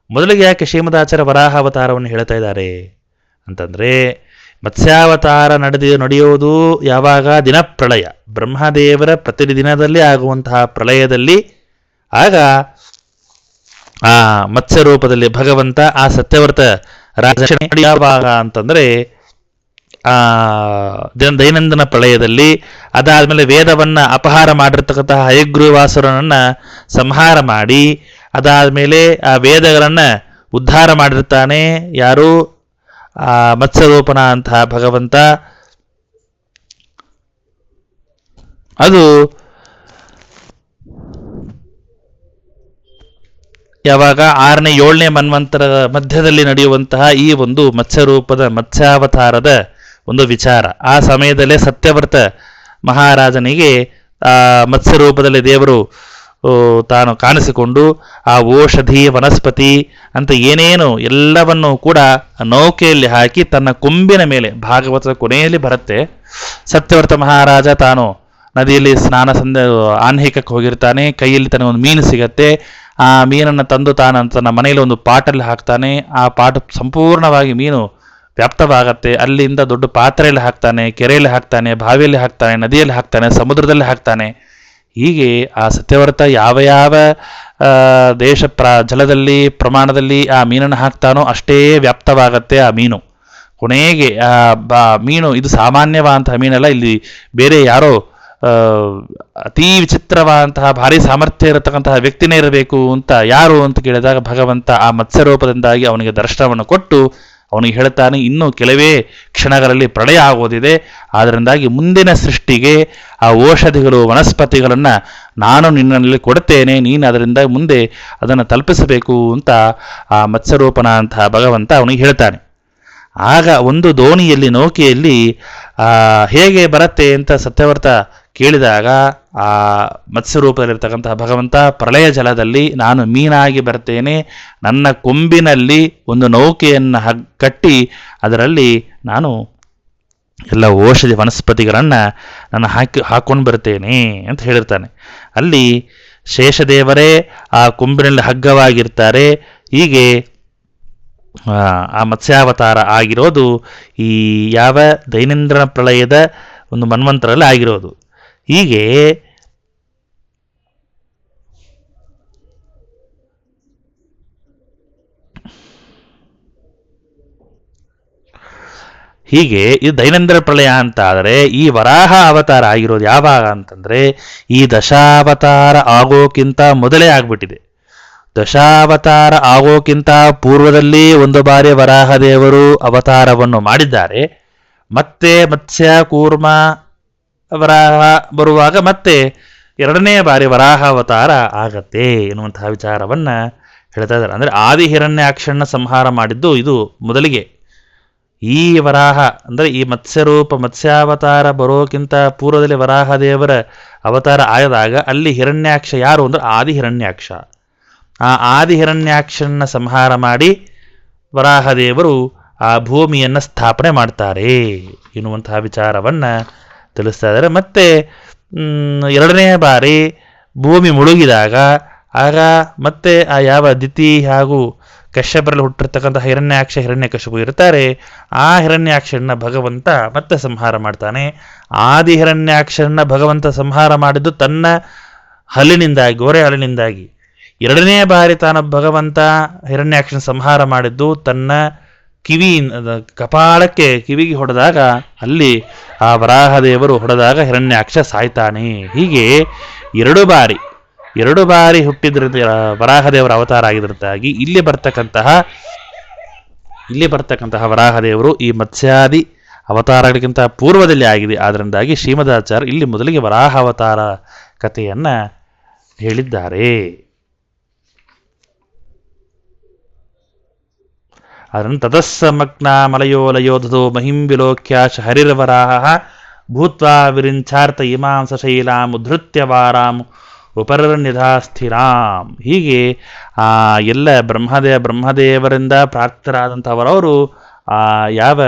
ಮೊದಲಿಗೆ ಯಾಕೆ ಶ್ರೀಮದಾಚಾರ್ಯ ವರಾಹ ಅವತಾರವನ್ನು ಹೇಳ್ತಾ ಇದ್ದಾರೆ ಅಂತಂದರೆ, ಮತ್ಸ್ಯಾವತಾರ ನಡೆಯುವುದು ಯಾವಾಗ, ದಿನಪ್ರಳಯ, ಬ್ರಹ್ಮದೇವರ ಪ್ರತಿದಿನದಲ್ಲಿ ಆಗುವಂತಹ ಪ್ರಳಯದಲ್ಲಿ. ಆಗ ಆ ಮತ್ಸ್ಯ ರೂಪದಲ್ಲಿ ಭಗವಂತ ಆ ಸತ್ಯವ್ರತ ರಾಜ ಯಾವಾಗ ಅಂತಂದರೆ ದೈನಂದಿನ ಪ್ರಳಯದಲ್ಲಿ. ಅದಾದಮೇಲೆ ವೇದವನ್ನು ಅಪಹಾರ ಮಾಡಿರ್ತಕ್ಕಂತಹ ಹಯಗ್ರೀವಾಸುರನನ್ನು ಸಂಹಾರ ಮಾಡಿ ಅದಾದಮೇಲೆ ಆ ವೇದಗಳನ್ನು ಉದ್ಧಾರ ಮಾಡಿರ್ತಾನೆ. ಯಾರು, ಆ ಮತ್ಸ್ಯರೂಪನ ಅಂತಹ ಭಗವಂತ. ಅದು ಯಾವಾಗ 6ನೇ 7ನೇ ಮನ್ವಂತರ ಮಧ್ಯದಲ್ಲಿ ನಡೆಯುವಂತಹ ಈ ಒಂದು ಮತ್ಸ್ಯರೂಪದ ಮತ್ಸ್ಯಾವತಾರದ ಒಂದು ವಿಚಾರ. ಆ ಸಮಯದಲ್ಲೇ ಸತ್ಯವ್ರತ ಮಹಾರಾಜನಿಗೆ ಮತ್ಸ್ಯ ರೂಪದಲ್ಲಿ ದೇವರು ತಾನು ಕಾಣಿಸಿಕೊಂಡು ಆ ಔಷಧಿ ವನಸ್ಪತಿ ಅಂತ ಏನೇನು ಎಲ್ಲವನ್ನು ಕೂಡ ನೌಕೆಯಲ್ಲಿ ಹಾಕಿ ತನ್ನ ಕೊಂಬಿನ ಮೇಲೆ, ಭಾಗವತದ ಕೊನೆಯಲ್ಲಿ ಬರುತ್ತೆ, ಸತ್ಯವ್ರತ ಮಹಾರಾಜ ತಾನು ನದಿಯಲ್ಲಿ ಆನ್ಹಿಕಕ್ಕೆ ಹೋಗಿರ್ತಾನೆ. ಕೈಯಲ್ಲಿ ತನಗೊಂದು ಮೀನು ಸಿಗತ್ತೆ. ಆ ಮೀನನ್ನು ತಂದು ತನ್ನ ಮನೆಯಲ್ಲಿ ಒಂದು ಪಾಟಲ್ಲಿ ಹಾಕ್ತಾನೆ. ಆ ಪಾಟ್ ಸಂಪೂರ್ಣವಾಗಿ ಮೀನು ವ್ಯಾಪ್ತವಾಗತ್ತೆ. ಅಲ್ಲಿಂದ ದೊಡ್ಡ ಪಾತ್ರೆಯಲ್ಲಿ ಹಾಕ್ತಾನೆ, ಕೆರೆಯಲ್ಲಿ ಹಾಕ್ತಾನೆ, ಬಾವಿಯಲ್ಲಿ ಹಾಕ್ತಾನೆ, ನದಿಯಲ್ಲಿ ಹಾಕ್ತಾನೆ, ಸಮುದ್ರದಲ್ಲಿ ಹಾಕ್ತಾನೆ. ಹೀಗೆ ಆ ಸತ್ಯವ್ರತ ಯಾವ ಯಾವ ಜಲದಲ್ಲಿ ಪ್ರಮಾಣದಲ್ಲಿ ಆ ಮೀನನ್ನು ಹಾಕ್ತಾನೋ ಅಷ್ಟೇ ವ್ಯಾಪ್ತವಾಗತ್ತೆ ಆ ಮೀನು. ಕೊನೆಗೆ ಮೀನು ಇದು ಸಾಮಾನ್ಯವಾದಂತಹ ಮೀನಲ್ಲ, ಇಲ್ಲಿ ಬೇರೆ ಯಾರೋ ಅತೀ ವಿಚಿತ್ರವಾದಂತಹ ಭಾರಿ ಸಾಮರ್ಥ್ಯ ಇರತಕ್ಕಂತಹ ವ್ಯಕ್ತಿನೇ ಇರಬೇಕು ಅಂತ. ಯಾರು ಅಂತ ಕೇಳಿದಾಗ ಭಗವಂತ ಆ ಮತ್ಸ್ಯರೂಪದಿಂದಾಗಿ ಅವನಿಗೆ ದರ್ಶನವನ್ನು ಕೊಟ್ಟು ಅವನಿಗೆ ಹೇಳ್ತಾನೆ, ಇನ್ನೂ ಕೆಲವೇ ಕ್ಷಣಗಳಲ್ಲಿ ಪ್ರಳಯ ಆಗೋದಿದೆ, ಆದ್ದರಿಂದಾಗಿ ಮುಂದಿನ ಸೃಷ್ಟಿಗೆ ಆ ಔಷಧಿಗಳು ವನಸ್ಪತಿಗಳನ್ನು ನಾನು ನಿನ್ನಲ್ಲಿ ಕೊಡ್ತೇನೆ, ನೀನು ಅದರಿಂದ ಮುಂದೆ ಅದನ್ನು ತಲುಪಿಸಬೇಕು ಅಂತ ಆ ಮತ್ಸ್ಯರೂಪನ ಅಂತಹ ಭಗವಂತ ಅವನಿಗೆ ಹೇಳ್ತಾನೆ. ಆಗ ಒಂದು ದೋಣಿಯಲ್ಲಿ ನೌಕೆಯಲ್ಲಿ ಹೇಗೆ ಬರುತ್ತೆ ಅಂತ ಸತ್ಯವ್ರತ ಕೇಳಿದಾಗ ಆ ಮತ್ಸ್ಯರೂಪದಲ್ಲಿರ್ತಕ್ಕಂತಹ ಭಗವಂತ, ಪ್ರಳಯ ಜಲದಲ್ಲಿ ನಾನು ಮೀನಾಗಿ ಬರ್ತೇನೆ, ನನ್ನ ಕೊಂಬಿನಲ್ಲಿ ಒಂದು ನೌಕೆಯನ್ನು ಕಟ್ಟಿ ಅದರಲ್ಲಿ ನಾನು ಎಲ್ಲ ಔಷಧಿ ವನಸ್ಪತಿಗಳನ್ನು ನಾನು ಹಾಕೊಂಡು ಬರ್ತೇನೆ ಅಂತ ಹೇಳಿರ್ತಾನೆ. ಅಲ್ಲಿ ಶೇಷದೇವರೇ ಆ ಕೊಂಬಿನಲ್ಲಿ ಹಗ್ಗವಾಗಿರ್ತಾರೆ. ಹೀಗೆ ಆ ಮತ್ಸ್ಯಾವತಾರ ಆಗಿರೋದು ಈ ಯಾವ ದೈನಂದಿನ ಪ್ರಳಯದ ಒಂದು ಮನ್ವಂತರಲ್ಲಿ ಆಗಿರೋದು. ಹೀಗೆ ಇದು ದೈನಂದಿನ ಪ್ರಳಯ ಅಂತ ಆದರೆ ಈ ವರಾಹ ಅವತಾರ ಆಗಿರೋದು ಯಾವಾಗ ಅಂತಂದ್ರೆ ಈ ದಶಾವತಾರ ಆಗೋಕ್ಕಿಂತ ಮೊದಲೇ ಆಗ್ಬಿಟ್ಟಿದೆ. ದಶಾವತಾರ ಆಗೋಕ್ಕಿಂತ ಪೂರ್ವದಲ್ಲಿ ಒಂದು ಬಾರಿ ವರಾಹದೇವರು ಅವತಾರವನ್ನು ಮಾಡಿದ್ದಾರೆ. ಮತ್ತೆ ಮತ್ಸ್ಯ ಕೂರ್ಮ ವರಾಹ ಬರುವಾಗ ಮತ್ತೆ ಎರಡನೇ ಬಾರಿ ವರಾಹ ಅವತಾರ ಆಗತ್ತೆ ಎನ್ನುವಂತಹ ವಿಚಾರವನ್ನ ಹೇಳ್ತಾ ಇದ್ದಾರೆ. ಅಂದ್ರೆ ಆದಿ ಹಿರಣ್ಯಾಕ್ಷನ ಸಂಹಾರ ಮಾಡಿದ್ದು ಇದು ಮೊದಲಿಗೆ. ಈ ವರಾಹ ಅಂದ್ರೆ ಈ ಮತ್ಸ್ಯಾವತಾರ ಬರೋಕ್ಕಿಂತ ಪೂರ್ವದಲ್ಲಿ ವರಾಹದೇವರ ಅವತಾರ ಆದಾಗ ಅಲ್ಲಿ ಹಿರಣ್ಯಾಕ್ಷ ಯಾರು ಅಂದ್ರೆ ಆದಿ ಹಿರಣ್ಯಾಕ್ಷ. ಆ ಆದಿ ಹಿರಣ್ಯಾಕ್ಷನ ಸಂಹಾರ ಮಾಡಿ ವರಾಹದೇವರು ಆ ಭೂಮಿಯನ್ನು ಸ್ಥಾಪನೆ ಮಾಡ್ತಾರೆ ಎನ್ನುವಂತಹ ವಿಚಾರವನ್ನ ತಿಳಿಸ್ತಾ ಇದ್ದಾರೆ. ಮತ್ತೆ ಎರಡನೇ ಬಾರಿ ಭೂಮಿ ಮುಳುಗಿದಾಗ ಆಗ ಮತ್ತೆ ಆ ಯಾವ ದಿತಿ ಹಾಗೂ ಕಶ್ಯಪರಲ್ಲಿ ಹುಟ್ಟಿರ್ತಕ್ಕಂತಹ ಹಿರಣ್ಯಕಶಿಪು ಇರ್ತಾರೆ. ಆ ಹಿರಣ್ಯಾಕ್ಷನ ಭಗವಂತ ಮತ್ತೆ ಸಂಹಾರ ಮಾಡ್ತಾನೆ. ಆದಿ ಹಿರಣ್ಯಾಕ್ಷನ ಭಗವಂತ ಸಂಹಾರ ಮಾಡಿದ್ದು ತನ್ನ ಹಲ್ಲಿನಿಂದಾಗಿ, ಗೋರೆ ಹಲ್ಲಿನಿಂದಾಗಿ. ಎರಡನೇ ಬಾರಿ ಭಗವಂತ ಹಿರಣ್ಯಾಕ್ಷನ ಸಂಹಾರ ಮಾಡಿದ್ದು ತನ್ನ ಕಪಾಳಕ್ಕೆ ಕಿವಿಗೆ ಹೊಡೆದಾಗ ಅಲ್ಲಿ ಆ ವರಾಹದೇವರು ಹೊಡೆದಾಗ ಹಿರಣ್ಯಾಕ್ಷ ಸಾಯ್ತಾನೆ. ಹೀಗೆ ಎರಡು ಬಾರಿ ಹುಟ್ಟಿದ್ರಿಂದ ವರಾಹದೇವರ ಅವತಾರ ಆಗಿದ್ದರಿಂದಾಗಿ ಇಲ್ಲಿ ಬರ್ತಕ್ಕಂತಹ ವರಾಹದೇವರು ಈ ಮತ್ಸ್ಯಾದಿ ಅವತಾರಗಳಿಗಿಂತ ಪೂರ್ವದಲ್ಲಿ ಆಗಿದೆ. ಆದ್ದರಿಂದಾಗಿ ಶ್ರೀಮದಾಚಾರ್ಯ ಇಲ್ಲಿ ಮೊದಲಿಗೆ ವರಾಹ ಅವತಾರ ಕಥೆಯನ್ನ ಹೇಳಿದ್ದಾರೆ. ಅದನ್ನು ತತಸ್ಸಮಗ್ನ ಮಲಯೋಲಯೋಧೋ ಮಹಿಂ ವಿಲೋಕ್ಯಾಶ ಹರಿರ್ವರಾಹ ಭೂತ್ವಾ ವಿರಿಂಚಾರ್ಥ ಇಮಾಂ ಸಶೈಲಾಂ ಉದ್ಧೃತ್ಯ ವಾರಾಂ ಉಪರನ್ಯಧಾಸ್ಥಿರಾಂ. ಹೀಗೆ ಎಲ್ಲ ಬ್ರಹ್ಮದೇವರಿಂದ ಪ್ರಾಪ್ತರಾದಂಥವರವರು ಯಾವ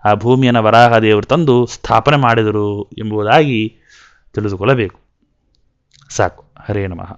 ಆ ಭೂಮಿಯನ್ನು ವರಾಹದೇವರು ತಂದು ಸ್ಥಾಪನೆ ಮಾಡಿದರು ಎಂಬುದಾಗಿ ತಿಳಿದುಕೊಳ್ಳಬೇಕು. ಸಾಕು. ಹರೇ ನಮಃ.